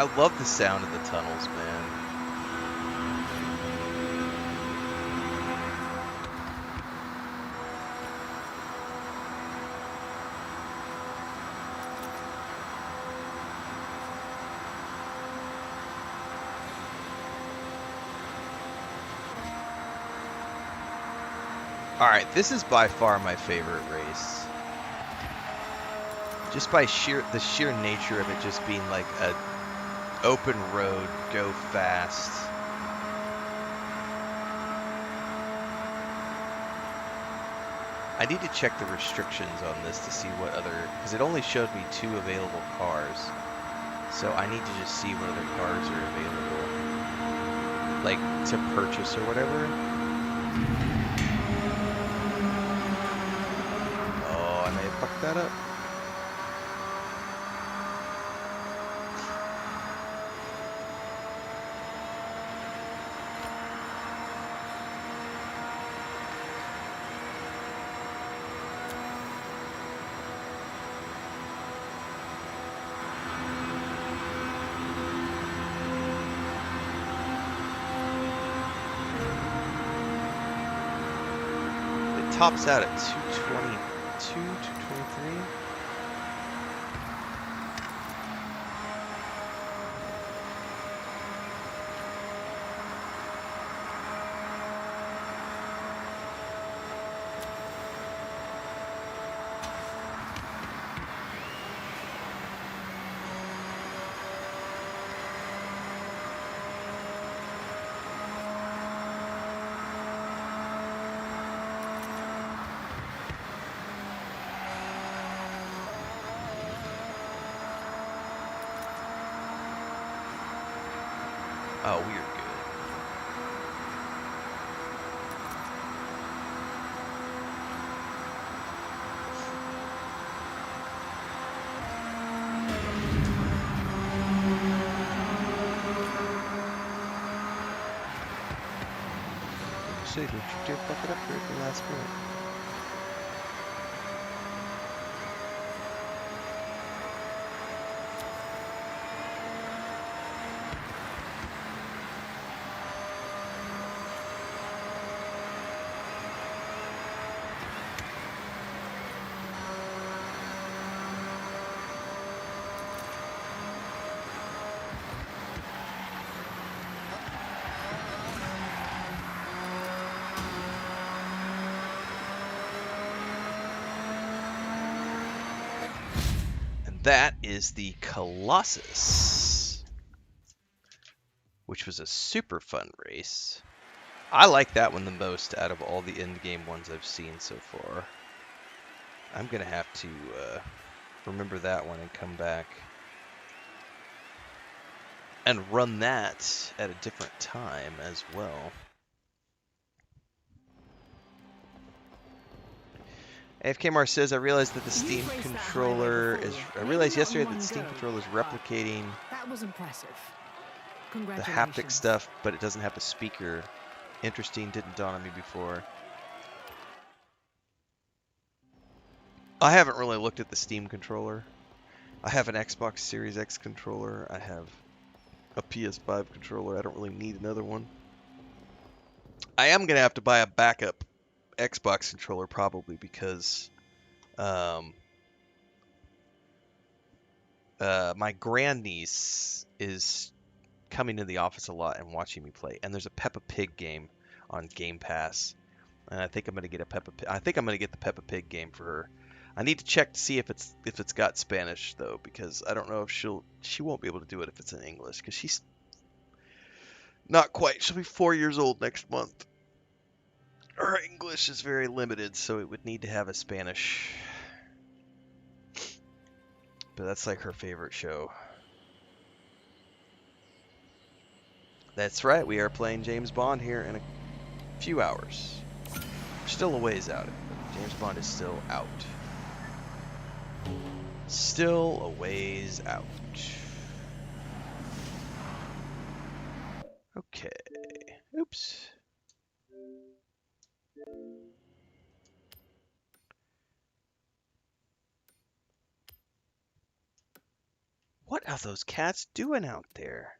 I love the sound of the tunnels, man. Alright, this is by far my favorite race. Just by the sheer nature of it just being like a open road, go fast. I need to check the restrictions on this to see what other, because it only showed me 2 available cars. So I need to just see what other cars are available. Like, to purchase or whatever. Oh, I may have fucked that up. Tops out at 222, 223. Oh, we are good. Say, don't you dare fuck it up here at the last minute. That is the Colossus, which was a super fun race. I like that one the most out of all the in-game ones I've seen so far. I'm going to have to remember that one and come back and run that at a different time as well. AFK Mar says, I realized that the Steam controller is. I realized yesterday that the Steam controller is replicating That was impressive. the haptic stuff, but it doesn't have the speaker. Interesting, didn't dawn on me before. I haven't really looked at the Steam controller. I have an Xbox Series X controller. I have a PS5 controller. I don't really need another one. I am going to have to buy a backup Xbox controller probably because my grandniece is coming to the office a lot and watching me play, and there's a Peppa Pig game on Game Pass, and I think I'm going to get a I think I'm going to get the Peppa Pig game for her. I need to check to see if it's got Spanish though, because I don't know if she won't be able to do it if it's in English, because she's not quite. She'll be 4 years old next month. Her English is very limited, so it would need to have a Spanish. But that's like her favorite show. That's right, we are playing James Bond here in a few hours. We're still a ways out, but James Bond is still out. Still a ways out. Okay. Oops. What are those cats doing out there?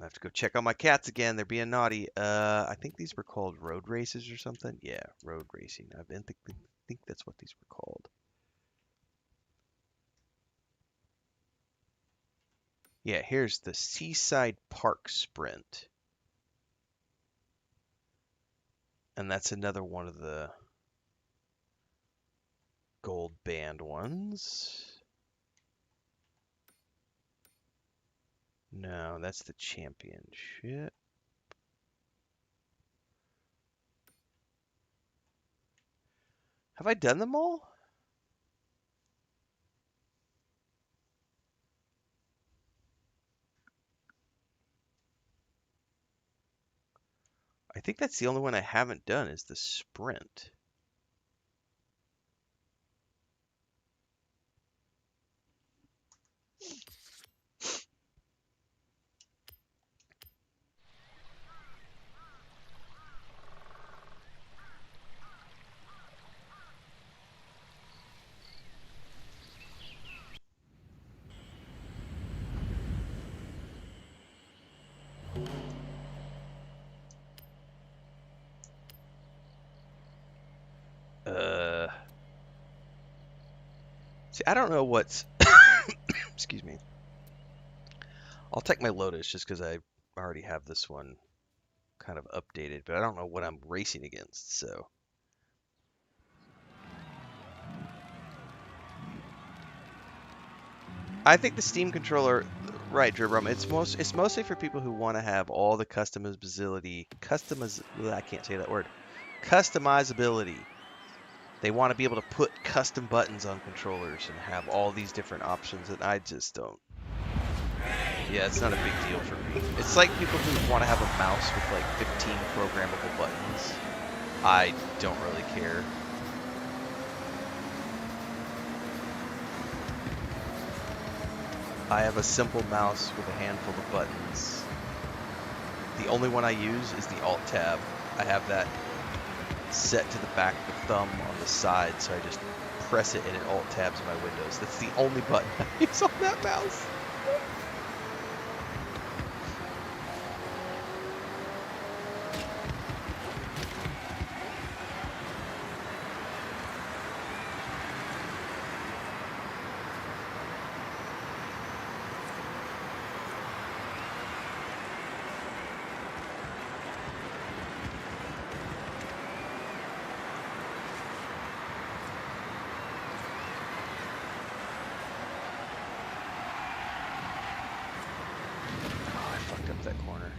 I have to go check on my cats again. They're being naughty. I think these were called road races or something. Yeah, road racing. I think that's what these were called. Yeah, here's the Seaside Park Sprint. And that's another one of the gold band ones. No, that's the championship. Have I done them all? I think that's the only one I haven't done is the sprint. See, I don't know what's. Excuse me. I'll take my Lotus just because I already have this one kind of updated, but I don't know what I'm racing against, so. I think the Steam controller, right, Dribrum, it's mostly for people who want to have all the I can't say that word. Customizability. They want to be able to put custom buttons on controllers and have all these different options, and I just don't. Yeah, it's not a big deal for me. It's like people who want to have a mouse with like 15 programmable buttons. I don't really care. I have a simple mouse with a handful of buttons. The only one I use is the Alt Tab. I have that set to the back of the thumb on the side, so I just press it and it Alt Tabs my windows. That's the only button I use on that mouse. That corner.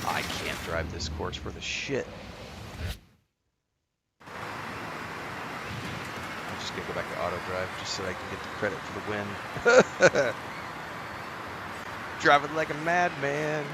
I can't drive this course for the shit. I'm just gonna go back to auto drive just so I can get the credit for the win. Driving like a madman.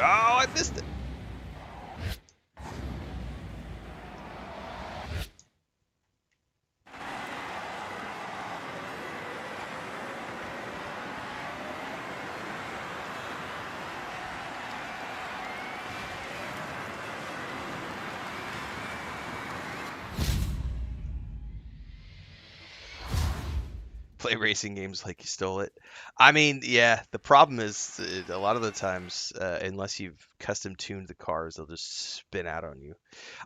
Oh, I missed it. Play racing games like you stole it. I mean, yeah, the problem is a lot of the times, unless you've custom tuned the cars, they'll just spin out on you.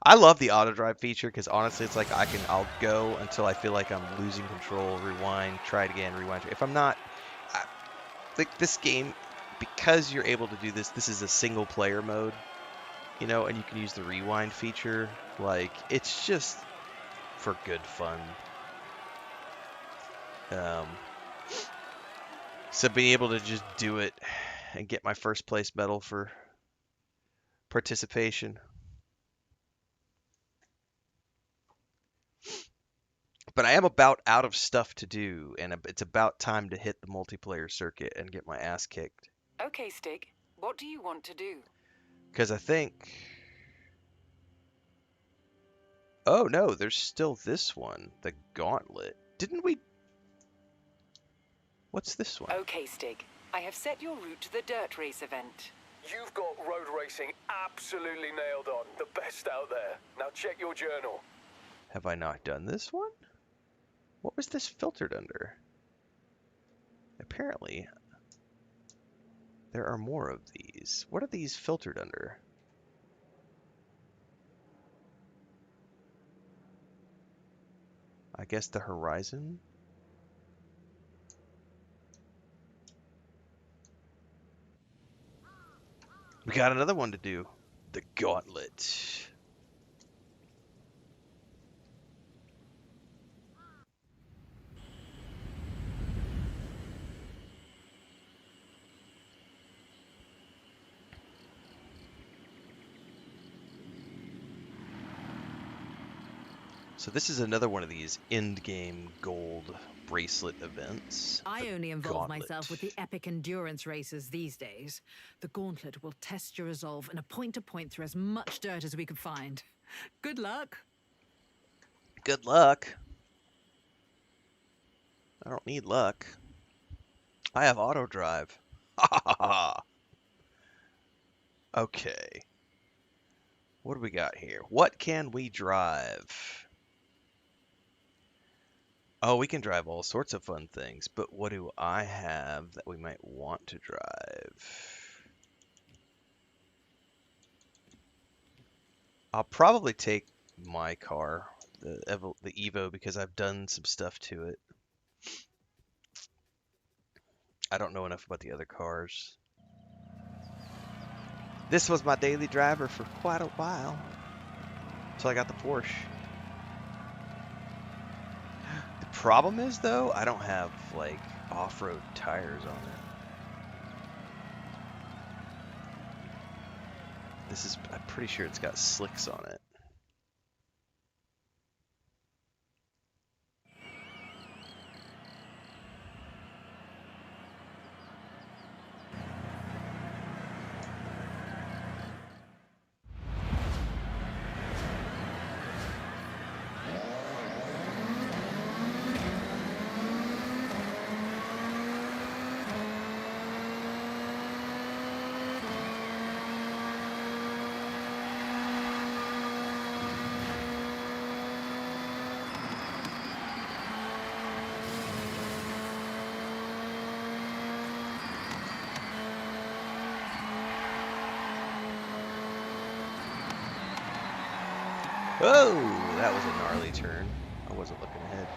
I love the auto drive feature because honestly, it's like I'll go until I feel like I'm losing control, rewind, try it again, rewind. If I'm not, I, like this game, because you're able to do this, this is a single player mode, you know, and you can use the rewind feature. Like it's just for good fun. So being able to just do it and get my first place medal for participation. But I am about out of stuff to do, and it's about time to hit the multiplayer circuit and get my ass kicked. Okay, Stig. What do you want to do? Because I think... Oh no, there's still this one, the Gauntlet. Didn't we... What's this one? Okay, Stig. I have set your route to the dirt race event. You've got road racing absolutely nailed on. The best out there. Now check your journal. Have I not done this one? What was this filtered under? Apparently, there are more of these. What are these filtered under? I guess the Horizon? We got another one to do. The Gauntlet. So this is another one of these end game gold bracelet events. I only involve Gauntlet. myself with the epic endurance races these days. The Gauntlet will test your resolve in a point-to-point through as much dirt as we can find. Good luck. Good luck. I don't need luck. I have auto drive. Ha ha ha. Okay. What do we got here? What can we drive? Oh, we can drive all sorts of fun things, but what do I have that we might want to drive? I'll probably take my car, the Evo, because I've done some stuff to it. I don't know enough about the other cars. This was my daily driver for quite a while, until I got the Porsche. The problem is, though, I don't have, like, off-road tires on it. I'm pretty sure it's got slicks on it. Oh, that was a gnarly turn. I wasn't looking ahead.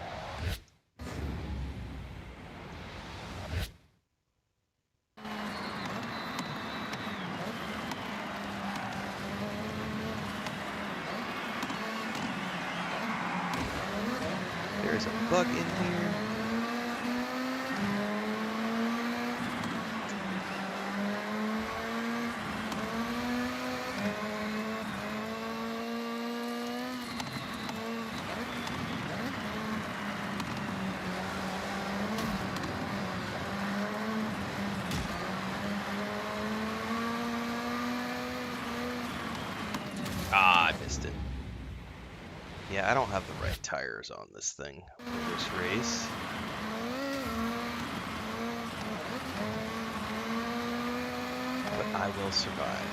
There's a bug in here. Ah, I missed it. Yeah, I don't have the right tires on this thing for this race. But I will survive.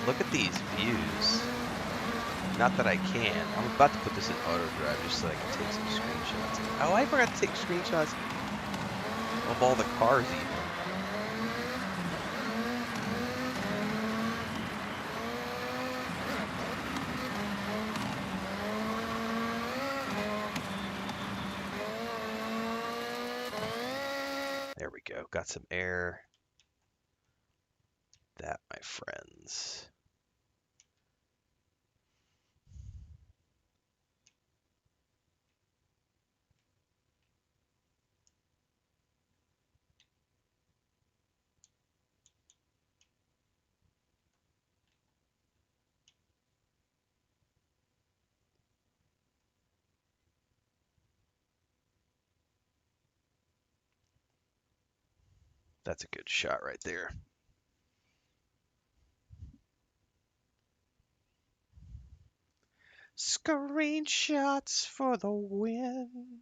Look at these views. Not that I can. I'm about to put this in auto drive just so I can take some screenshots. Oh, I forgot to take screenshots of all the cars even. There we go. Got some air. That, my friends. That's a good shot right there. Screenshots for the win.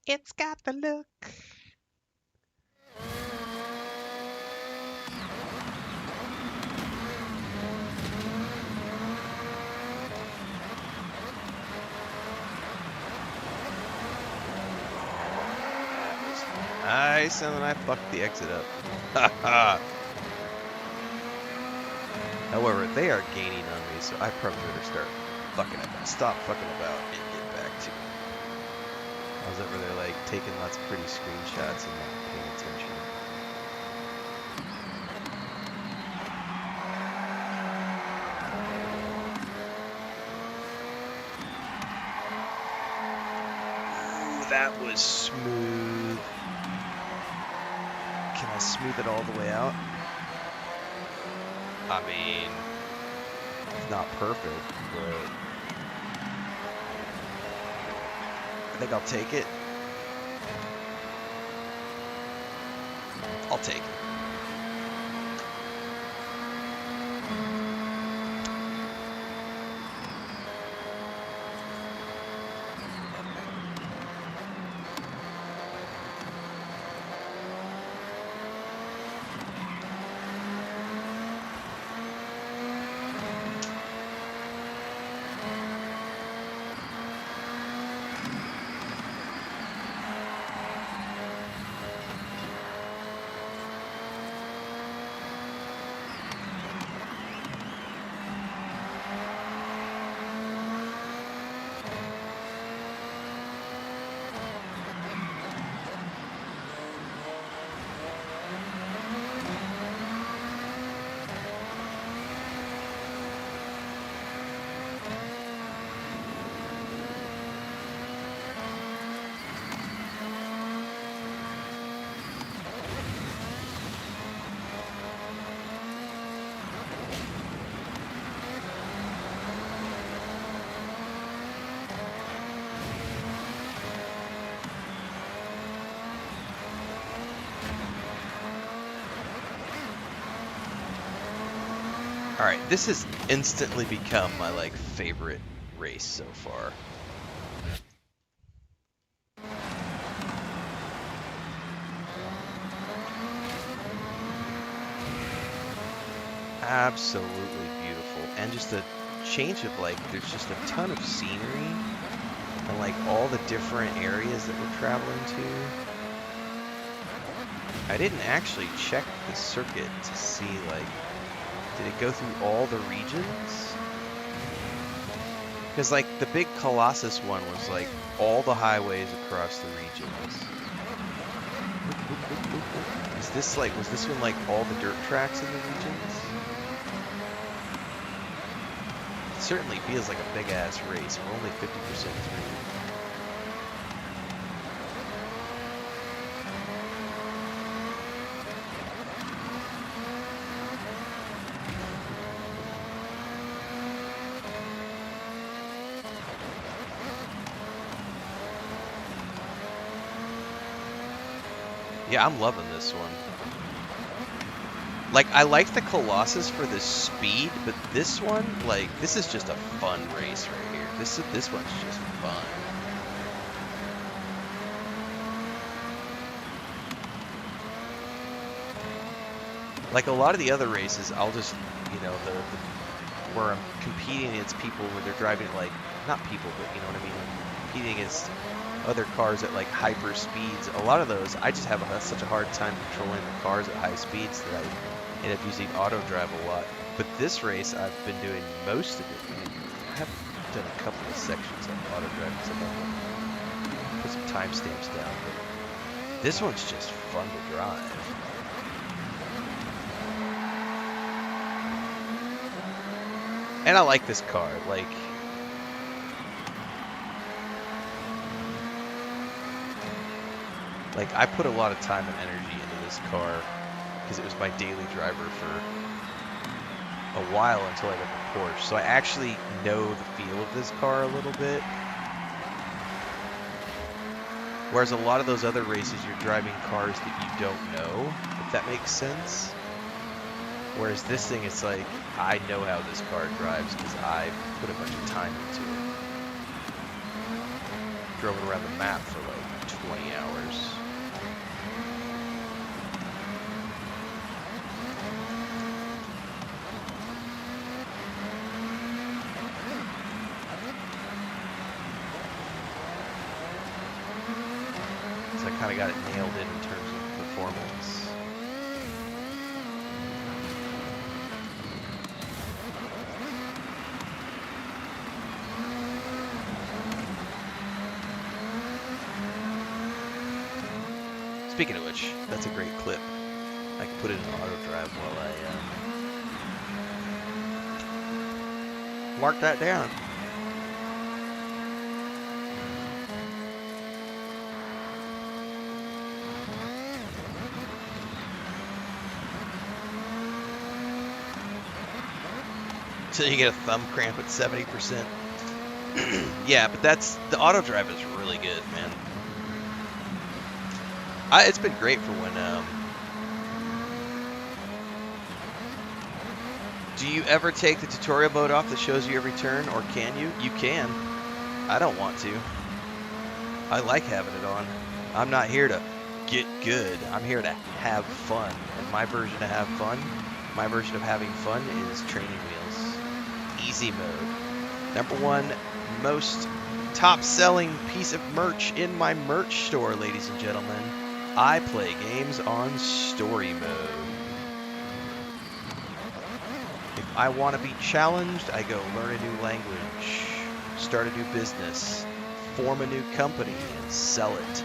It's got the look. Nice, and then I fucked the exit up. However, they are gaining on me, so I probably better stop fucking about and get back to it. I was over there like taking lots of pretty screenshots and not paying attention. Ooh, that was smooth. Can I smooth it all the way out? I mean, it's not perfect, but I think I'll take it. I'll take it. Alright, this has instantly become my like favorite race so far. Absolutely beautiful. And just a change of like, there's just a ton of scenery and like all the different areas that we're traveling to. I didn't actually check the circuit to see like, did it go through all the regions? Because like the big Colossus one was like all the highways across the regions. Is this like, was this one like all the dirt tracks in the regions? It certainly feels like a big ass race. We're only 50% through. Yeah, I'm loving this one. Like, I like the Colossus for the speed, but this one, like, this is just a fun race right here. This one's just fun. Like a lot of the other races, I'll just, you know, where I'm competing against people where they're driving like, not people, but you know what I mean, competing against other cars at like hyper speeds. A lot of those, I just have such a hard time controlling the cars at high speeds that I end up using auto drive a lot. But this race, I've been doing most of it. I have done a couple of sections of auto drive because I've put some timestamps down. But this one's just fun to drive. And I like this car, like I put a lot of time and energy into this car because it was my daily driver for a while until I got the Porsche. So I actually know the feel of this car a little bit. Whereas a lot of those other races, you're driving cars that you don't know, if that makes sense. Whereas this thing, it's like, I know how this car drives because I put a bunch of time into it. Drove it around the map for like 20 hours. So I kind of got it nailed in terms of performance. Speaking of which, that's a great clip. I can put it in auto drive while I mark that down. So you get a thumb cramp at 70%. Yeah, but the auto drive is really good, man. It's been great for when, do you ever take the tutorial mode off that shows you every turn, or can you? You can. I don't want to. I like having it on. I'm not here to get good. I'm here to have fun. And my version of have fun, my version of having fun is training wheels. Easy mode. #1 most top-selling piece of merch in my merch store, ladies and gentlemen. I play games on story mode. If I want to be challenged, I go learn a new language, start a new business, form a new company, and sell it.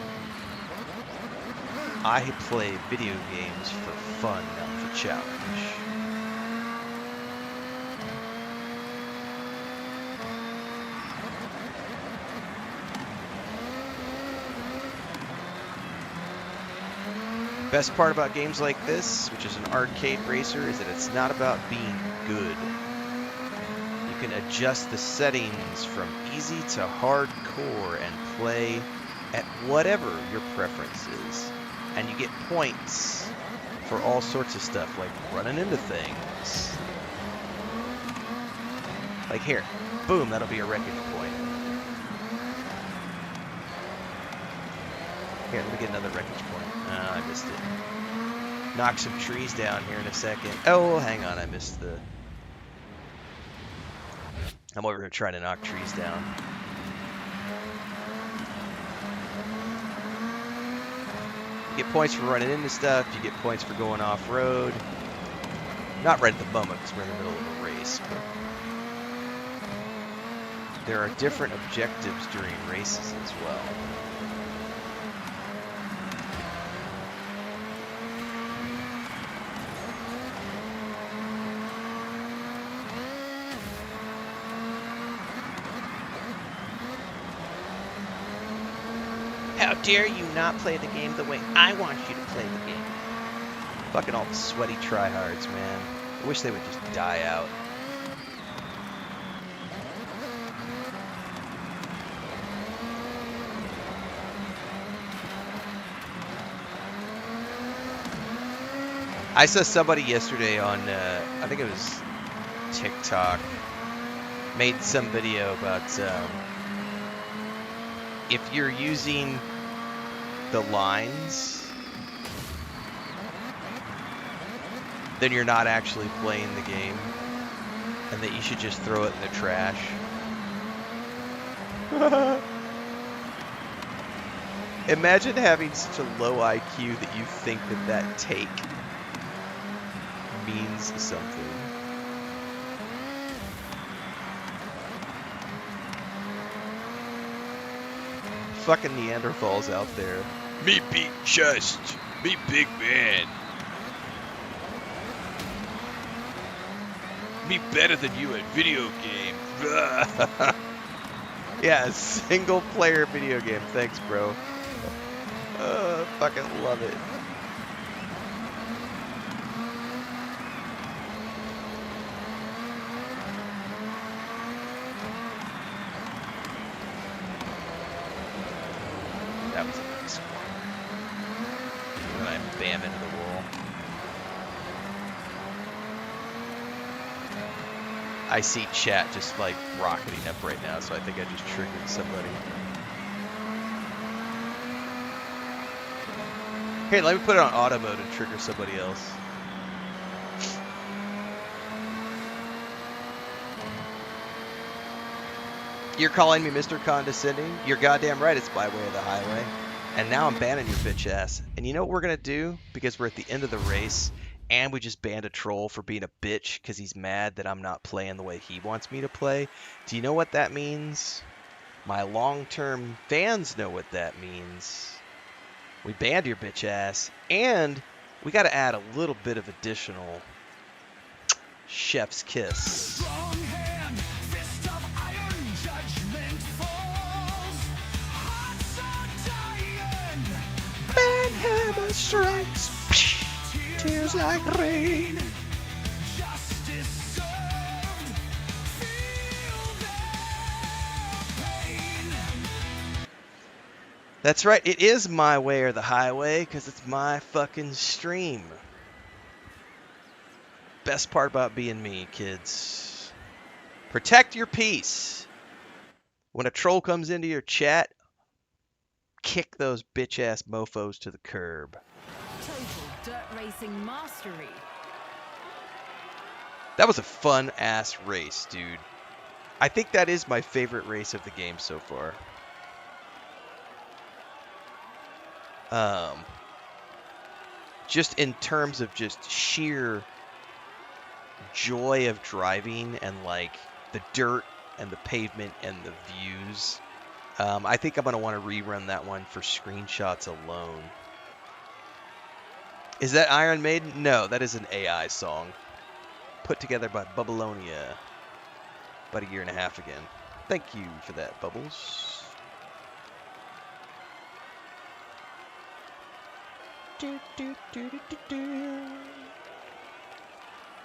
I play video games for fun, not for challenge. Best part about games like this, which is an arcade racer, is that it's not about being good. You can adjust the settings from easy to hardcore and play at whatever your preference is. And you get points for all sorts of stuff, like running into things. Like here, boom, that'll be a wreckage point. Here, let me get another wreckage point. Oh, I missed it. Knock some trees down here in a second. Oh, hang on, I missed the... I'm over here trying to knock trees down. You get points for running into stuff, you get points for going off-road. Not right at the moment, because we're in the middle of a race, but... there are different objectives during races as well. How dare you not play the game the way I want you to play the game? Fucking all the sweaty tryhards, man. I wish they would just die out. I saw somebody yesterday on, I think it was TikTok, made some video about if you're using the lines, then you're not actually playing the game, and that you should just throw it in the trash. Imagine having such a low IQ that you think that that take means something. Fucking Neanderthals out there. Me big chest. Me big man. Me better than you at video game. Yeah, single player video game. Thanks, bro. Fucking love it. That was a nice one. And then I bam into the wall. I see chat just like rocketing up right now, so I think I just triggered somebody. Hey, let me put it on auto mode and trigger somebody else. You're calling me Mr. Condescending? You're goddamn right, it's my way of the highway. And now I'm banning your bitch ass. And you know what we're gonna do? Because we're at the end of the race, and we just banned a troll for being a bitch because he's mad that I'm not playing the way he wants me to play. Do you know what that means? My long-term fans know what that means. We banned your bitch ass, and we gotta add a little bit of additional chef's kiss. Hammer strikes, tears like rain. Justice served, feel their pain. That's right, it is my way or the highway, because it's my fucking stream. Best part about being me, kids. Protect your peace. When a troll comes into your chat, kick those bitch-ass mofos to the curb. Total dirt racing mastery. That was a fun-ass race, dude. I think that is my favorite race of the game so far. Just in terms of just sheer joy of driving and like the dirt and the pavement and the views. I think I'm going to want to rerun that one for screenshots alone. Is that Iron Maiden? No, that is an AI song. Put together by Babylonia. About a year and a half again. Thank you for that, Bubbles.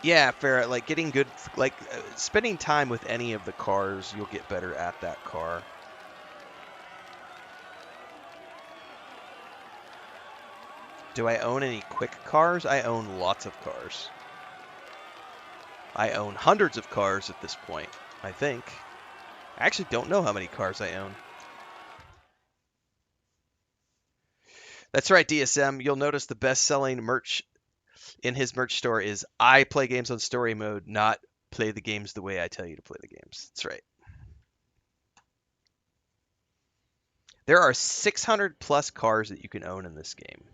Yeah, fair. Like getting good, like spending time with any of the cars, you'll get better at that car. Do I own any quick cars? I own lots of cars. I own hundreds of cars at this point, I think. I actually don't know how many cars I own. That's right, DSM. You'll notice the best-selling merch in his merch store is I play games on story mode, not play the games the way I tell you to play the games. That's right. There are 600 plus cars that you can own in this game.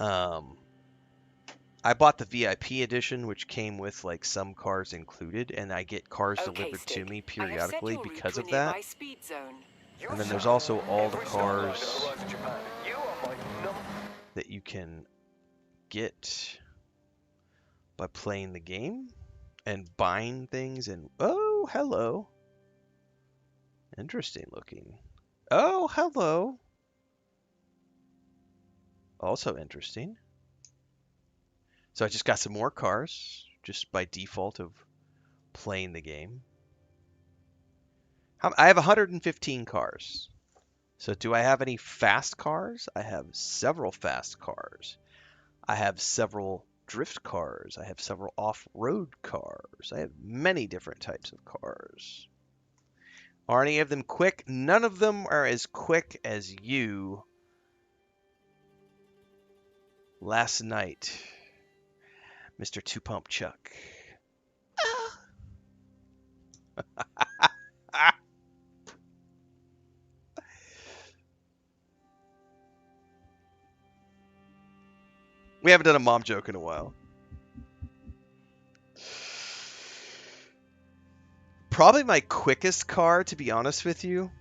I bought the VIP edition, which came with like some cars included, and I get cars delivered to me periodically because of that. And then there's also all the cars that you can get by playing the game and buying things. And oh, hello. Interesting looking. Oh, hello. Also interesting. So I just got some more cars, just by default of playing the game. I have 115 cars. So do I have any fast cars? I have several fast cars. I have several drift cars. I have several off-road cars. I have many different types of cars. Are any of them quick? None of them are as quick as you last night, Mr. Two Pump Chuck. We haven't done a mom joke in a while. Probably my quickest car, to be honest with you.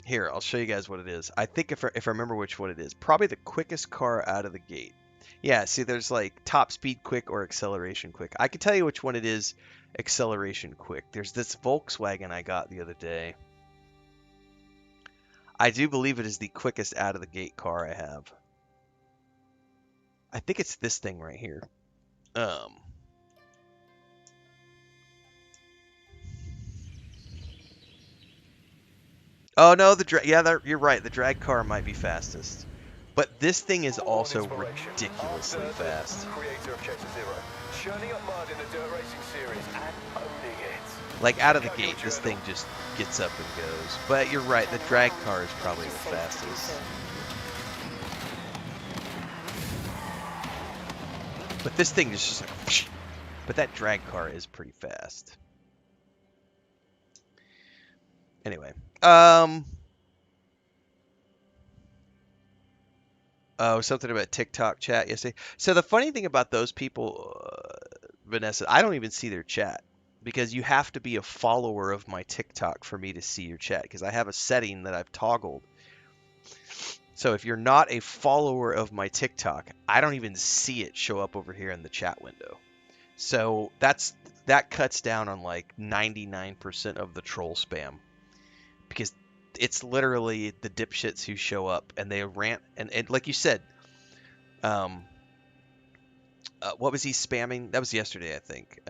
Here, I'll show you guys what it is. I think if I remember which one it is, probably the quickest car out of the gate. Yeah, see, there's like top speed quick or acceleration quick. I can tell you which one it is, acceleration quick. There's this Volkswagen I got the other day. I do believe it is the quickest out of the gate car I have. I think it's this thing right here. Oh no, you're right. The drag car might be fastest, but this thing is All on also inspiration. ridiculously Arthur, fast. creator of Chasing Zero, churning up mud in the dirt racing series and owning it. Like out of the Check out your gate, this journal. thing just gets up and goes. But you're right. The drag car is probably the Just safe to do fastest. so. But this thing is just like, whoosh. But that drag car is pretty fast. Anyway, oh, something about TikTok chat yesterday. So the funny thing about those people, Vanessa, I don't even see their chat because you have to be a follower of my TikTok for me to see your chat because I have a setting that I've toggled. So if you're not a follower of my TikTok, I don't even see it show up over here in the chat window. So that cuts down on like 99% of the troll spam because it's literally the dipshits who show up and they rant and like you said, what was he spamming? That was yesterday, I think.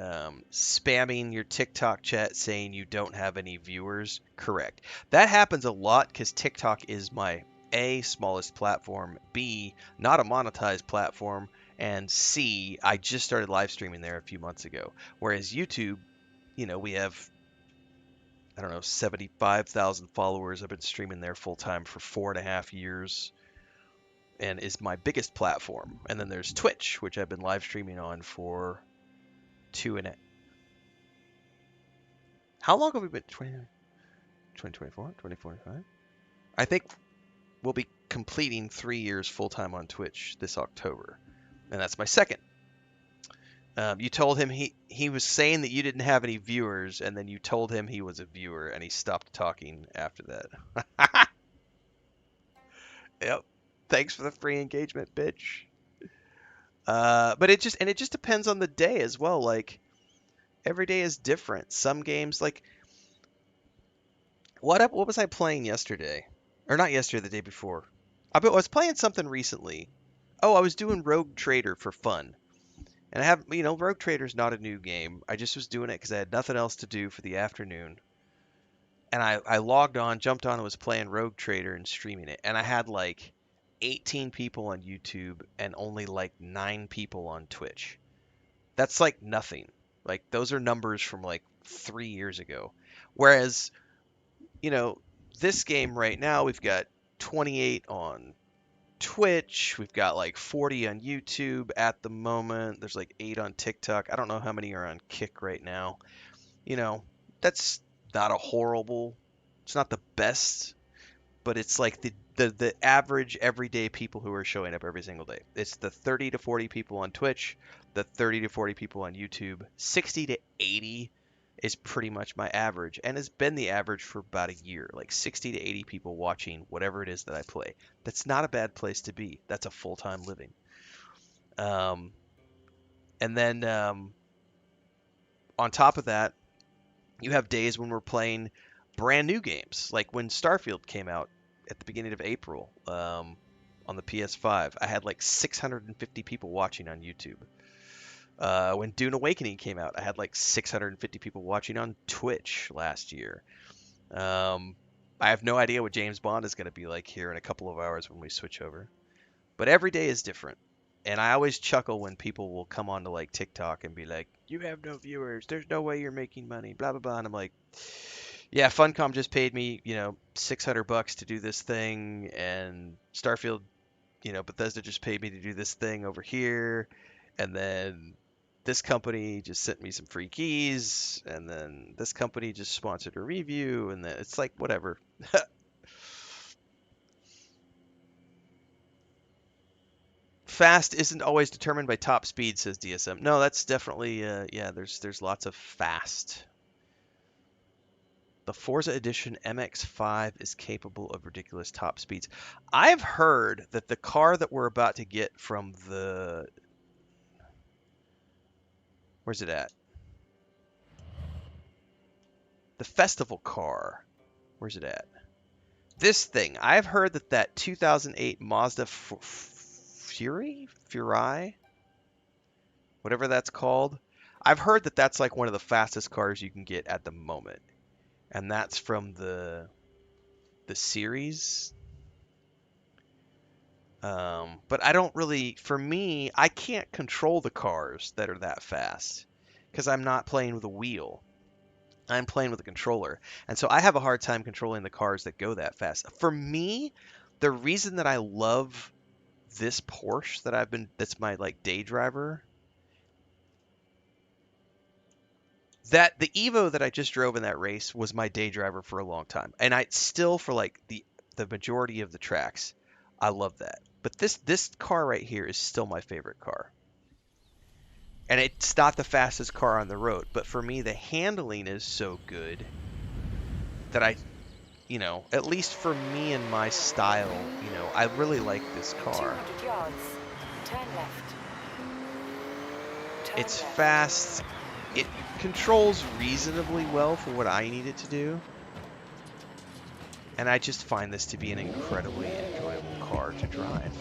Spamming your TikTok chat saying you don't have any viewers. Correct. That happens a lot because TikTok is my A, smallest platform, B, not a monetized platform, and C, I just started live streaming there a few months ago. Whereas YouTube, we have, I don't know, 75,000 followers. I've been streaming there full time for 4.5 years and is my biggest platform. And then there's Twitch, which I've been live streaming on for how long have we been? 2024, 2045? I think we'll be completing 3 years full time on Twitch this October, and that's my second. You told him he was saying that you didn't have any viewers, and then you told him he was a viewer, and he stopped talking after that. Yep. Thanks for the free engagement, bitch. But it just depends on the day as well. Like every day is different. Some games like what was I playing yesterday? Or not yesterday, the day before. I was playing something recently. Oh, I was doing Rogue Trader for fun. And I have, Rogue Trader's not a new game. I just was doing it because I had nothing else to do for the afternoon. And I logged on, jumped on, and was playing Rogue Trader and streaming it. And I had like 18 people on YouTube and only like 9 people on Twitch. That's like nothing. Like those are numbers from like 3 years ago. Whereas, this game right now we've got 28 on Twitch, we've got like 40 on YouTube at the moment. There's like 8 on TikTok. I don't know how many are on Kick right now. That's not a horrible. It's not the best, but it's like the average everyday people who are showing up every single day. It's the 30 to 40 people on Twitch, the 30 to 40 people on YouTube, 60 to 80 is pretty much my average and has been the average for about a year, like 60 to 80 people watching whatever it is that I play. That's not a bad place to be. That's a full-time living. And then on top of that, you have days when we're playing brand new games, like when Starfield came out at the beginning of April on the PS5. I had like 650 people watching on YouTube. When Dune Awakening came out, I had like 650 people watching on Twitch last year. I have no idea what James Bond is going to be like here in a couple of hours when we switch over. But every day is different. And I always chuckle when people will come onto like TikTok and be like, "You have no viewers. There's no way you're making money." Blah blah blah. And I'm like, "Yeah, Funcom just paid me, $600 to do this thing, and Starfield, Bethesda just paid me to do this thing over here, and then this company just sent me some free keys, and then this company just sponsored a review, and then it's like whatever." Fast isn't always determined by top speed, says DSM. No, that's definitely yeah. There's lots of fast. The Forza Edition MX-5 is capable of ridiculous top speeds. I've heard that the car that we're about to get from where's it at? The festival car. Where's it at? This thing. I've heard that 2008 Mazda Fury, whatever that's called. I've heard that that's like one of the fastest cars you can get at the moment, and that's from the series. But I don't really, for me, I can't control the cars that are that fast because I'm not playing with a wheel. I'm playing with a controller. And so I have a hard time controlling the cars that go that fast. For me, the reason that I love this Porsche that's my like day driver, that the Evo that I just drove in that race was my day driver for a long time. And I still, for like the majority of the tracks, I love that. But this car right here is still my favorite car. And it's not the fastest car on the road, but for me the handling is so good that at least for me and my style, I really like this In car. 200 yards, turn left. Turn It's left. fast. It controls reasonably well for what I need it to do. And I just find this to be an incredibly enjoyable car to drive.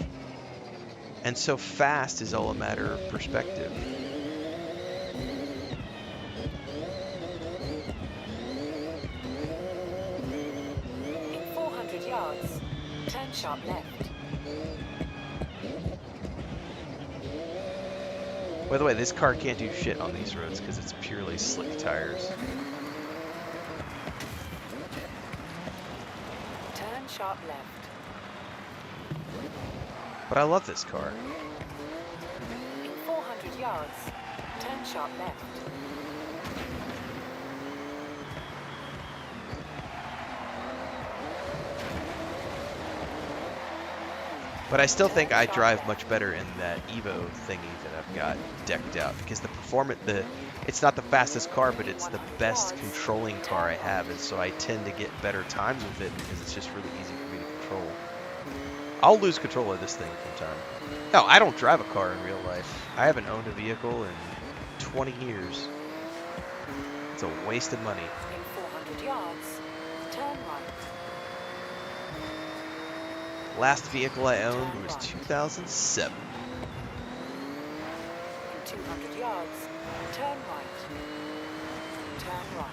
And so fast is all a matter of perspective. In 400 yards, turn sharp left. By the way, this car can't do shit on these roads because it's purely slick tires. Turn sharp left. But I love this car. In 400 yards, turn sharp left. But I still think I drive much better in that Evo thingy that I've got decked out because it's not the fastest car, but it's the best controlling car I have, and so I tend to get better times with it because it's just really easy for me to control. I'll lose control of this thing from time. No, I don't drive a car in real life. I haven't owned a vehicle in 20 years. It's a waste of money. In 400 yards, turn right. Last vehicle I owned was 2007. In 200 yards, turn right. Turn right.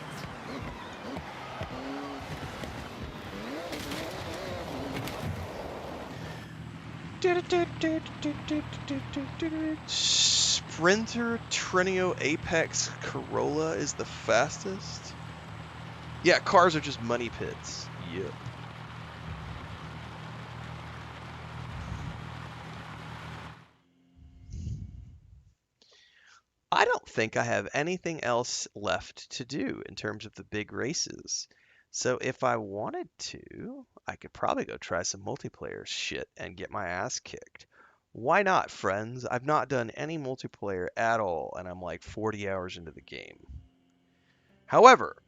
Sprinter Trinio Apex Corolla is the fastest? Yeah, cars are just money pits. Yep. I don't think I have anything else left to do in terms of the big races. So if I wanted to, I could probably go try some multiplayer shit and get my ass kicked. Why not, friends? I've not done any multiplayer at all, and I'm like 40 hours into the game. However,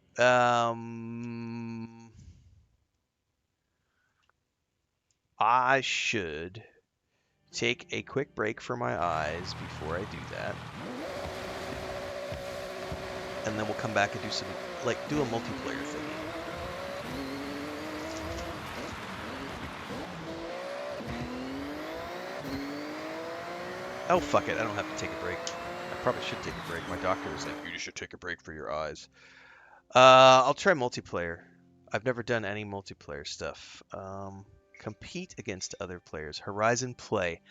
I should take a quick break for my eyes before I do that. And then we'll come back and do a multiplayer thing. Oh, fuck it. I don't have to take a break. I probably should take a break. My doctor was like, you should take a break for your eyes. I'll try multiplayer. I've never done any multiplayer stuff. Compete against other players. Horizon Play.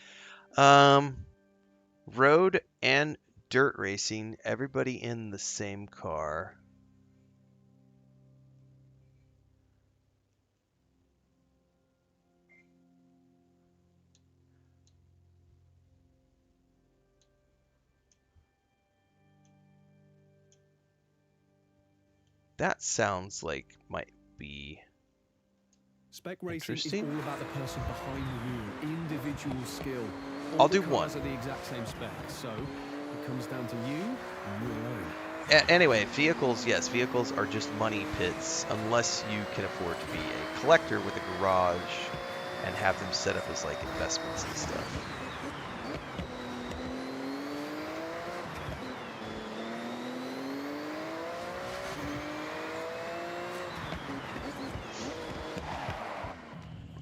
Road and dirt racing, everybody in the same car. That sounds like might be Spec racing is interesting. all about the person behind the wheel, individual skill. All I'll the do one. cars are the exact same spec, so it comes down to you and you alone. Anyway, vehicles, yes, vehicles are just money pits unless you can afford to be a collector with a garage and have them set up as like investments and stuff.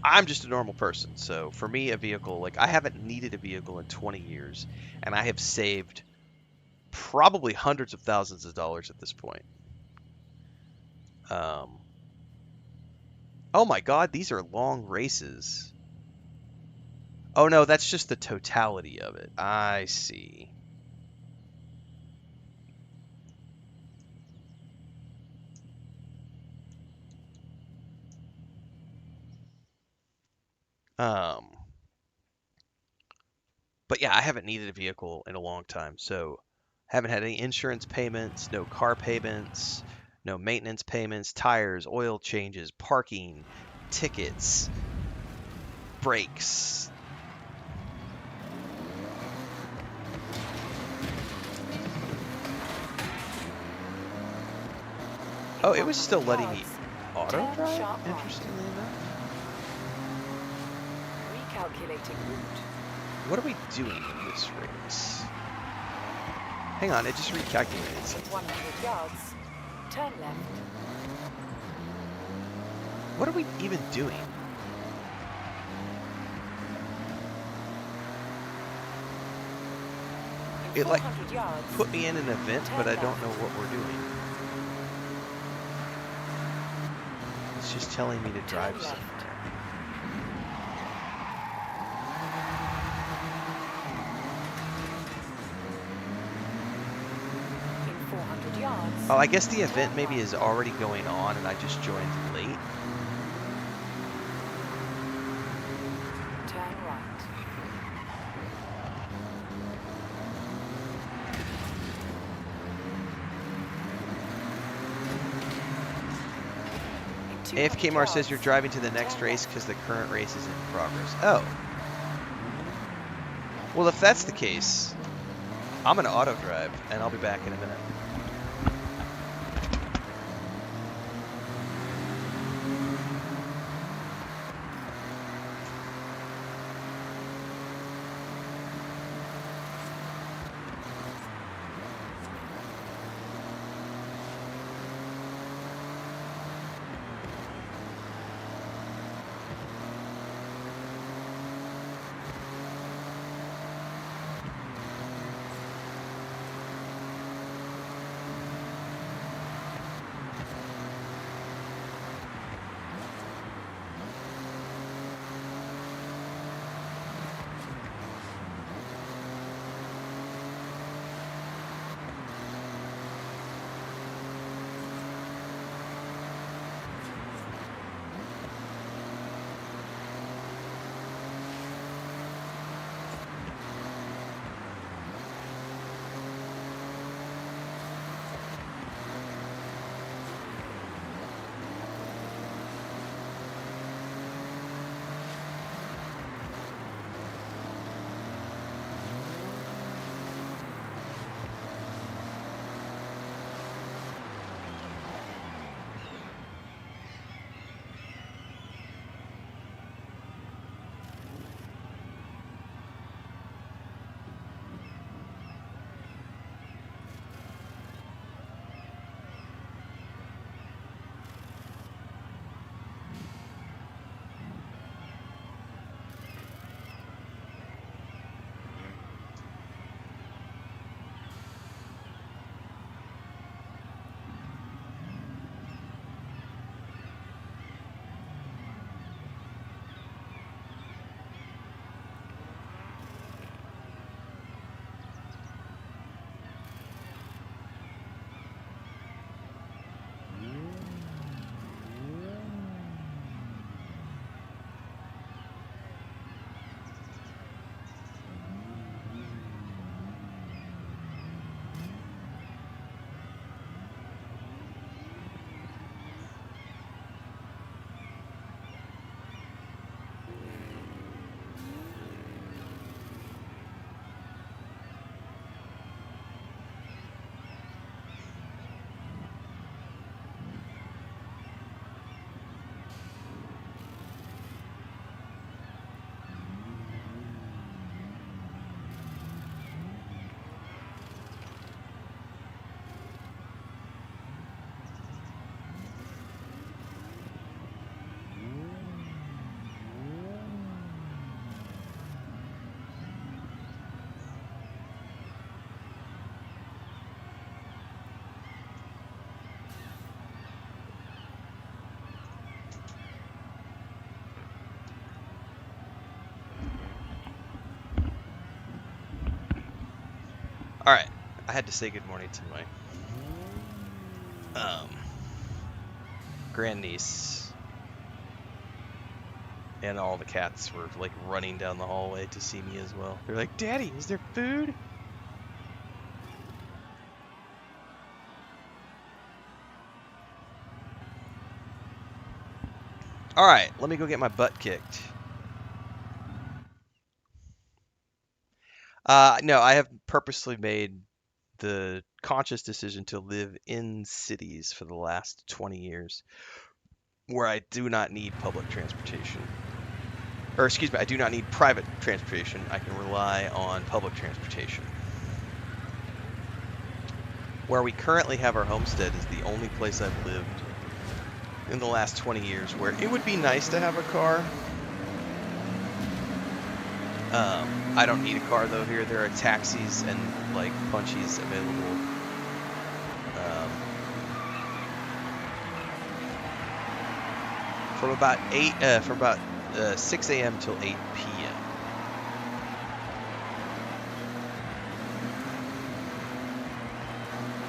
I'm just a normal person, so for me, a vehicle, like I haven't needed a vehicle in 20 years, and I have saved probably hundreds of thousands of dollars at this point. Oh my God, these are long races. Oh no, that's just the totality of it. I see. Um, but yeah, I haven't needed a vehicle in a long time, so haven't had any insurance payments, no car payments, no maintenance payments, tires, oil changes, parking, tickets, brakes. Oh, it was still letting me auto Turn drive? sharp right. Interestingly enough. Recalculating route. What are we doing in this race? Hang on, it just recalculated In something. 100 yards, turn left. What are we even doing? In It like 400 yards, put me in an event, but I don't know what we're doing. It's just telling me to drive turn left. somewhere. In 400 yards, Oh, I guess the event maybe is already going on and I just joined late. turn right. In 200 AFK Mar says you're yards, driving to the next turn race left. because the current race is in progress. Oh. Well, if that's the case, I'm going to auto drive and I'll be back in a minute. I had to say good morning to my grandniece, and all the cats were like running down the hallway to see me as well. They're like, "Daddy, is there food?" All right, let me go get my butt kicked. No, I have purposely made the conscious decision to live in cities for the last 20 years where I do not need public transportation. Or, excuse me, I do not need private transportation. I can rely on public transportation. Where we currently have our homestead is the only place I've lived in the last 20 years where it would be nice to have a car. I don't need a car though here. There are taxis and like punchies available. From about 6 a.m. till 8 p.m.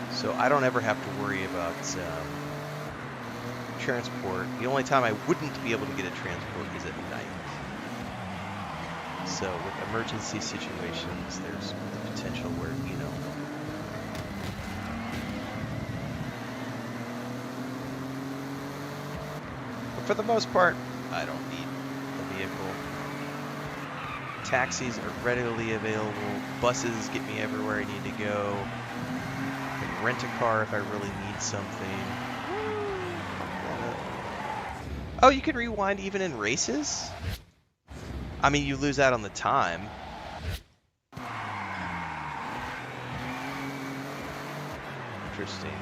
So I don't ever have to worry about transport. The only time I wouldn't be able to get a transport is at night. So with emergency situations, there's the potential where, you know. But for the most part, I don't need a vehicle. Taxis are readily available. Buses get me everywhere I need to go. I can rent a car if I really need something. Oh, you can rewind even in races? I mean, you lose out on the time. Interesting.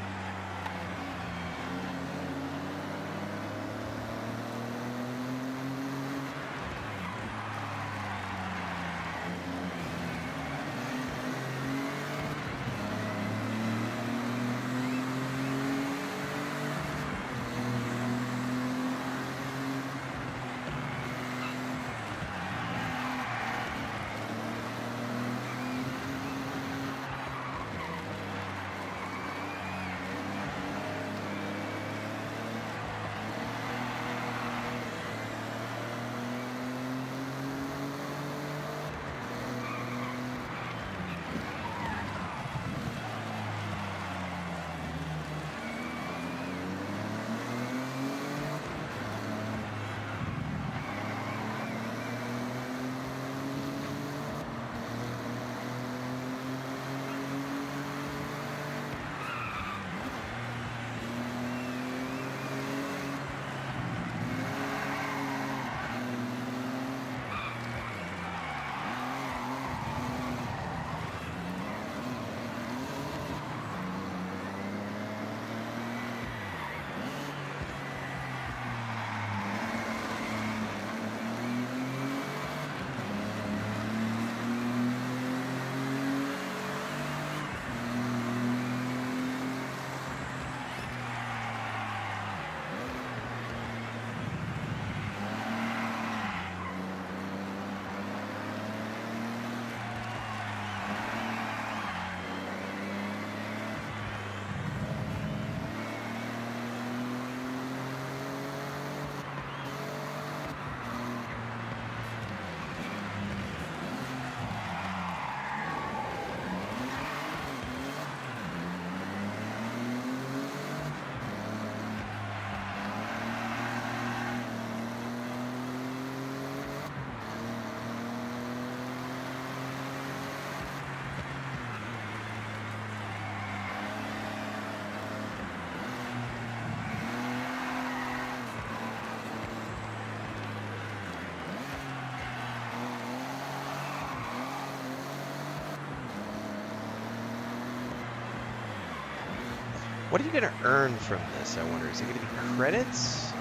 What are you going to earn from this, I wonder? Is it going to be credits?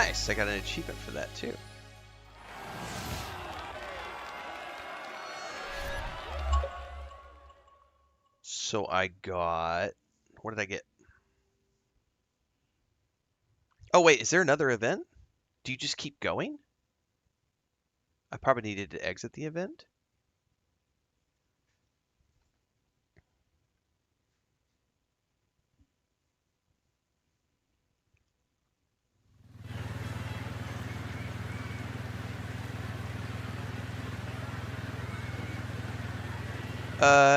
Nice, I got an achievement for that too. So I got, what did I get? Oh wait, is there another event? Do you just keep going? I probably needed to exit the event.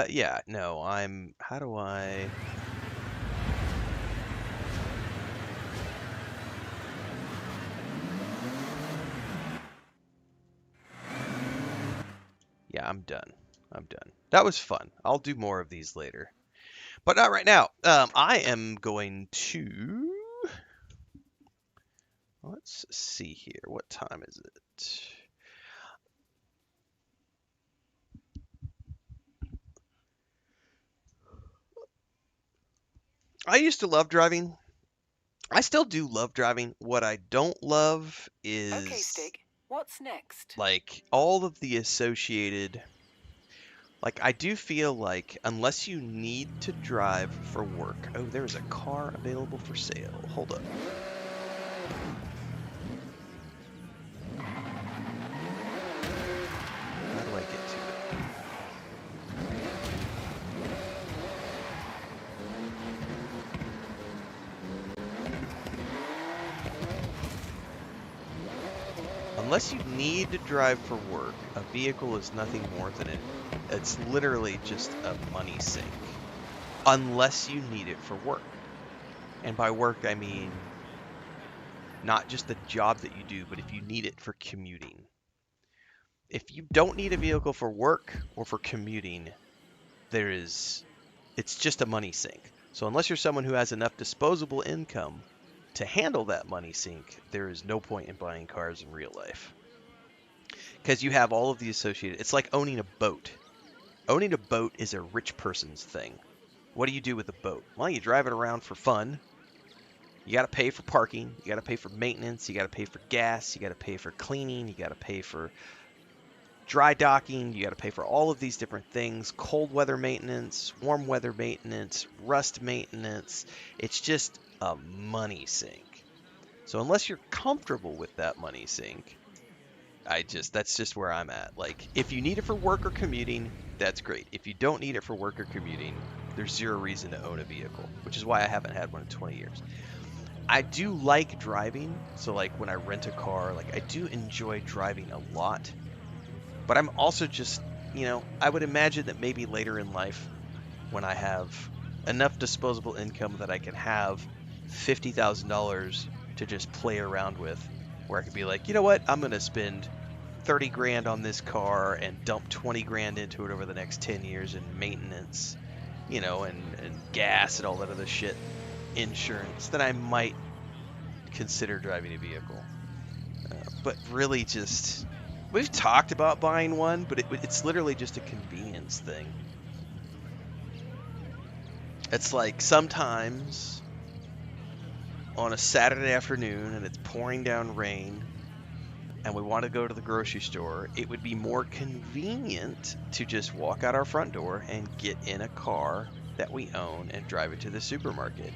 Yeah, no, how do I? Yeah, I'm done. I'm done. That was fun. I'll do more of these later, but not right now. I am going to. Let's see here. What time is it? I used to love driving. I still do love driving. What I don't love Okay, is Stig. What's next? like all of the associated. Like I do feel like unless you need to drive for work. Oh, there's a car available for sale. Hold up. How do I get to it? Unless you need to drive for work, a vehicle is nothing more than it's literally just a money sink. Unless you need it for work. And by work, I mean not just the job that you do, but if you need it for commuting. If you don't need a vehicle for work or for commuting, it's just a money sink. So unless you're someone who has enough disposable income to handle that money sink, there is no point in buying cars in real life. Because you have all of the associated. It's like owning a boat. Owning a boat is a rich person's thing. What do you do with a boat? Well, you drive it around for fun. You got to pay for parking. You got to pay for maintenance. You got to pay for gas. You got to pay for cleaning. You got to pay for dry docking. You got to pay for all of these different things. Cold weather maintenance, warm weather maintenance, rust maintenance. It's just a money sink. So unless you're comfortable with that money sink, that's just where I'm at. Like, if you need it for work or commuting, that's great. If you don't need it for work or commuting, there's zero reason to own a vehicle, which is why I haven't had one in 20 years. I do like driving, so like when I rent a car, like I do enjoy driving a lot. But I'm also just, I would imagine that maybe later in life, when I have enough disposable income that I can have $50,000 to just play around with, where I could be like, you know what, I'm going to spend 30 grand on this car and dump 20 grand into it over the next 10 years in maintenance, and gas and all that other shit, insurance, then I might consider driving a vehicle. But really just, we've talked about buying one, but it's literally just a convenience thing. It's like sometimes on a Saturday afternoon and it's pouring down rain and we want to go to the grocery store, it would be more convenient to just walk out our front door and get in a car that we own and drive it to the supermarket.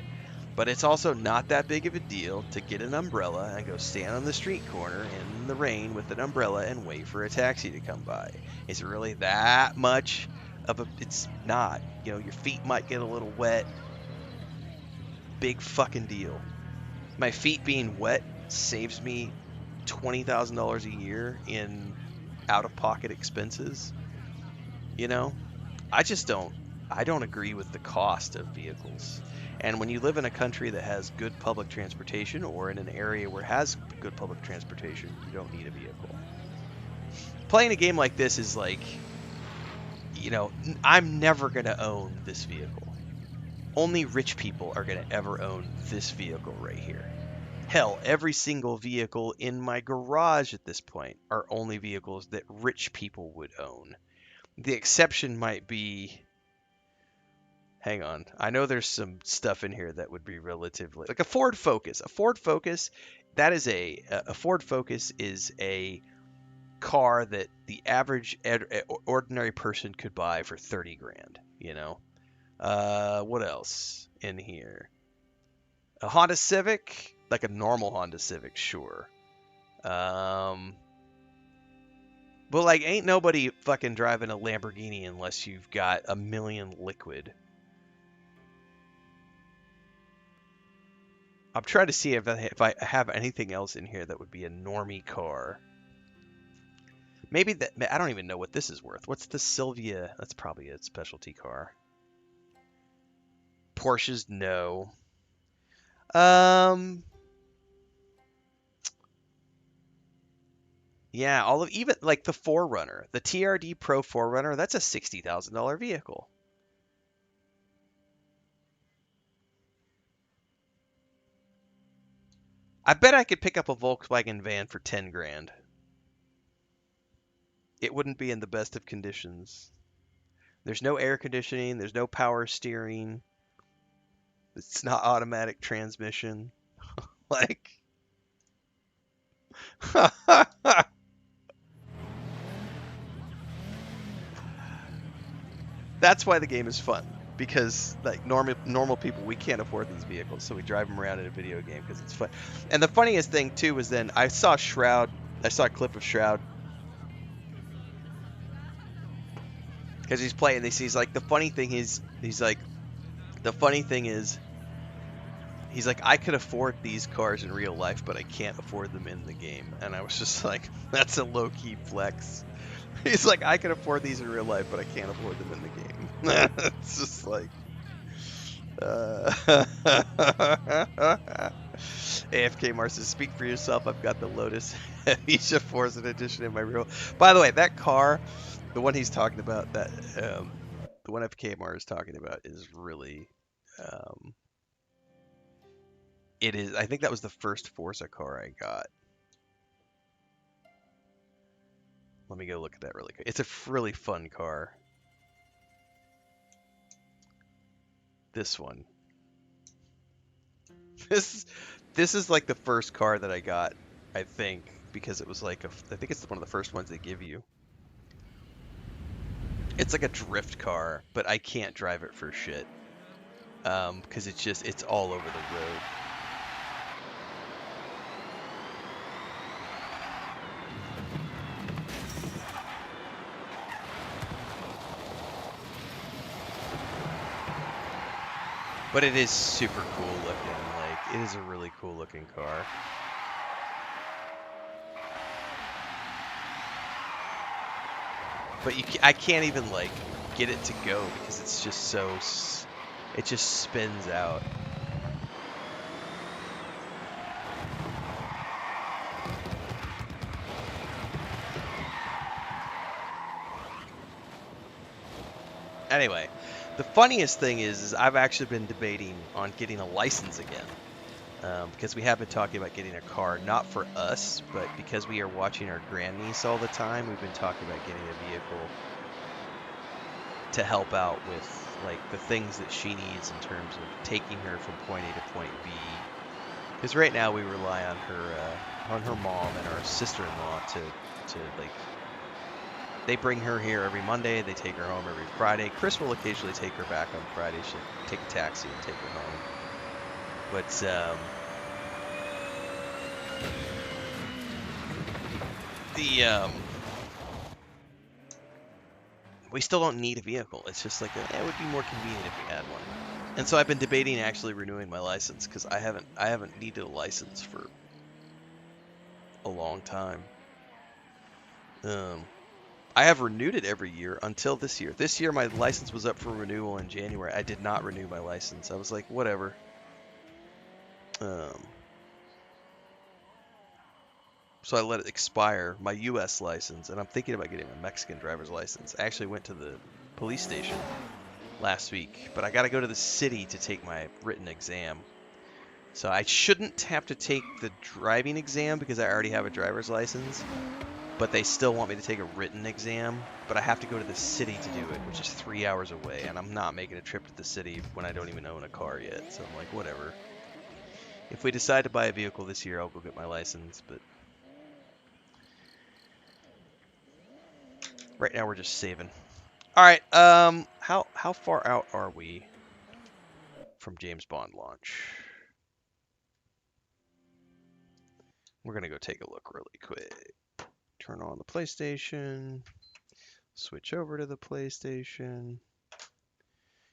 But it's also not that big of a deal to get an umbrella and go stand on the street corner in the rain with an umbrella and wait for a taxi to come by. Is it really that much of a... It's not. Your feet might get a little wet. Big fucking deal. My feet being wet saves me $20,000 a year in out-of-pocket expenses. I just don't agree with the cost of vehicles. And when you live in a country that has good public transportation or in an area where it has good public transportation, you don't need a vehicle. Playing a game like this is like, I'm never going to own this vehicle. Only rich people are going to ever own this vehicle right here. Hell, every single vehicle in my garage at this point are only vehicles that rich people would own. The exception might be... Hang on. I know there's some stuff in here that would be relatively... Like a Ford Focus. A Ford Focus that is a Ford Focus is a car that the average ordinary person could buy for 30 grand, you know. What else in here? A Honda Civic, like a normal Honda Civic, sure. But like, ain't nobody fucking driving a Lamborghini unless you've got $1 million liquid. I'm trying to see if I have anything else in here that would be a normie car. Maybe that, I don't even know what this is worth. What's the Sylvia? That's probably a specialty car. Porsches, no. Yeah, all of even like the 4Runner, the TRD Pro 4Runner, that's a $60,000 vehicle. I bet I could pick up a Volkswagen van for 10 grand. It wouldn't be in the best of conditions. There's no air conditioning, there's no power steering. It's not automatic transmission. Like that's why the game is fun, because like normal people, we can't afford these vehicles, so we drive them around in a video game because it's fun. And the funniest thing too was then I saw a clip of Shroud because he's playing this. He's like, the funny thing is he's like, I could afford these cars in real life, but I can't afford them in the game. And I was just like, that's a low-key flex. He's like, I can afford these in real life, but I can't afford them in the game. It's just like, AFK Mars says, speak for yourself. I've got the Lotus Asia Forza edition in my real. By the way, that car, the one he's talking about, that the one FK Mars is talking about, is really. It is. I think that was the first Forza car I got. Let me go look at that really quick. It's a really fun car. This one. This is like the first car that I got, I think, because it was like I think it's one of the first ones they give you. It's like a drift car, but I can't drive it for shit. Because it's all over the road. But it is super cool looking. Like, it is a really cool looking car. But I can't even like get it to go because it's just so, it just spins out. Anyway, the funniest thing is I've actually been debating on getting a license again. Because we have been talking about getting a car, not for us, but because we are watching our grandniece all the time, we've been talking about getting a vehicle to help out with like the things that she needs in terms of taking her from point A to point B. Because right now we rely on her mom and our sister-in-law to like. They bring her here every Monday. They take her home every Friday. Chris will occasionally take her back on Friday. She'll take a taxi and take her home. But we still don't need a vehicle. It's just like it would be more convenient if we had one. And so I've been debating actually renewing my license because I haven't needed a license for a long time. I have renewed it every year until this year. This year my license was up for renewal in January. I did not renew my license. I was like, whatever. So I let it expire, my U.S. license, and I'm thinking about getting a Mexican driver's license. I actually went to the police station last week, but I got to go to the city to take my written exam. So I shouldn't have to take the driving exam because I already have a driver's license, but they still want me to take a written exam, but I have to go to the city to do it, which is 3 hours away, and I'm not making a trip to the city when I don't even own a car yet, so I'm like, whatever. If we decide to buy a vehicle this year, I'll go get my license, but right now we're just saving. All right, how far out are we from James Bond launch? We're gonna go take a look really quick. Turn on the PlayStation, switch over to the PlayStation.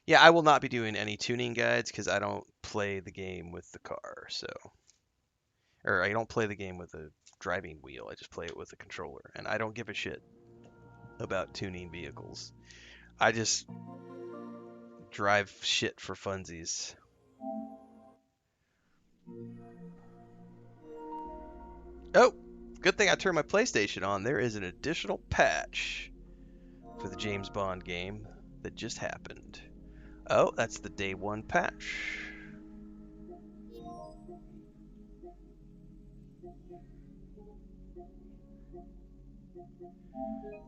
Yeah, I will not be doing any tuning guides because I don't play the game with the car, so. Or I don't play the game with a driving wheel, I just play it with a controller, and I don't give a shit about tuning vehicles. I just drive shit for funsies. Oh, good thing I turned my PlayStation on. There is an additional patch for the James Bond game that just happened. Oh, that's the day one patch.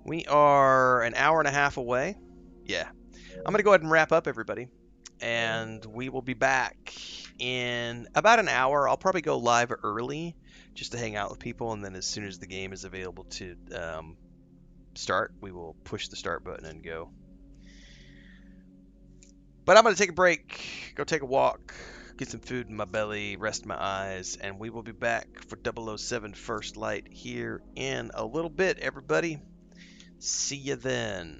We are an hour and a half away. Yeah. I'm going to go ahead and wrap up, everybody. And we will be back in about an hour. I'll probably go live early just to hang out with people. And then as soon as the game is available to start, we will push the start button and go. But I'm going to take a break, go take a walk, get some food in my belly, rest my eyes, and we will be back for 007 First Light here in a little bit, everybody. See you then.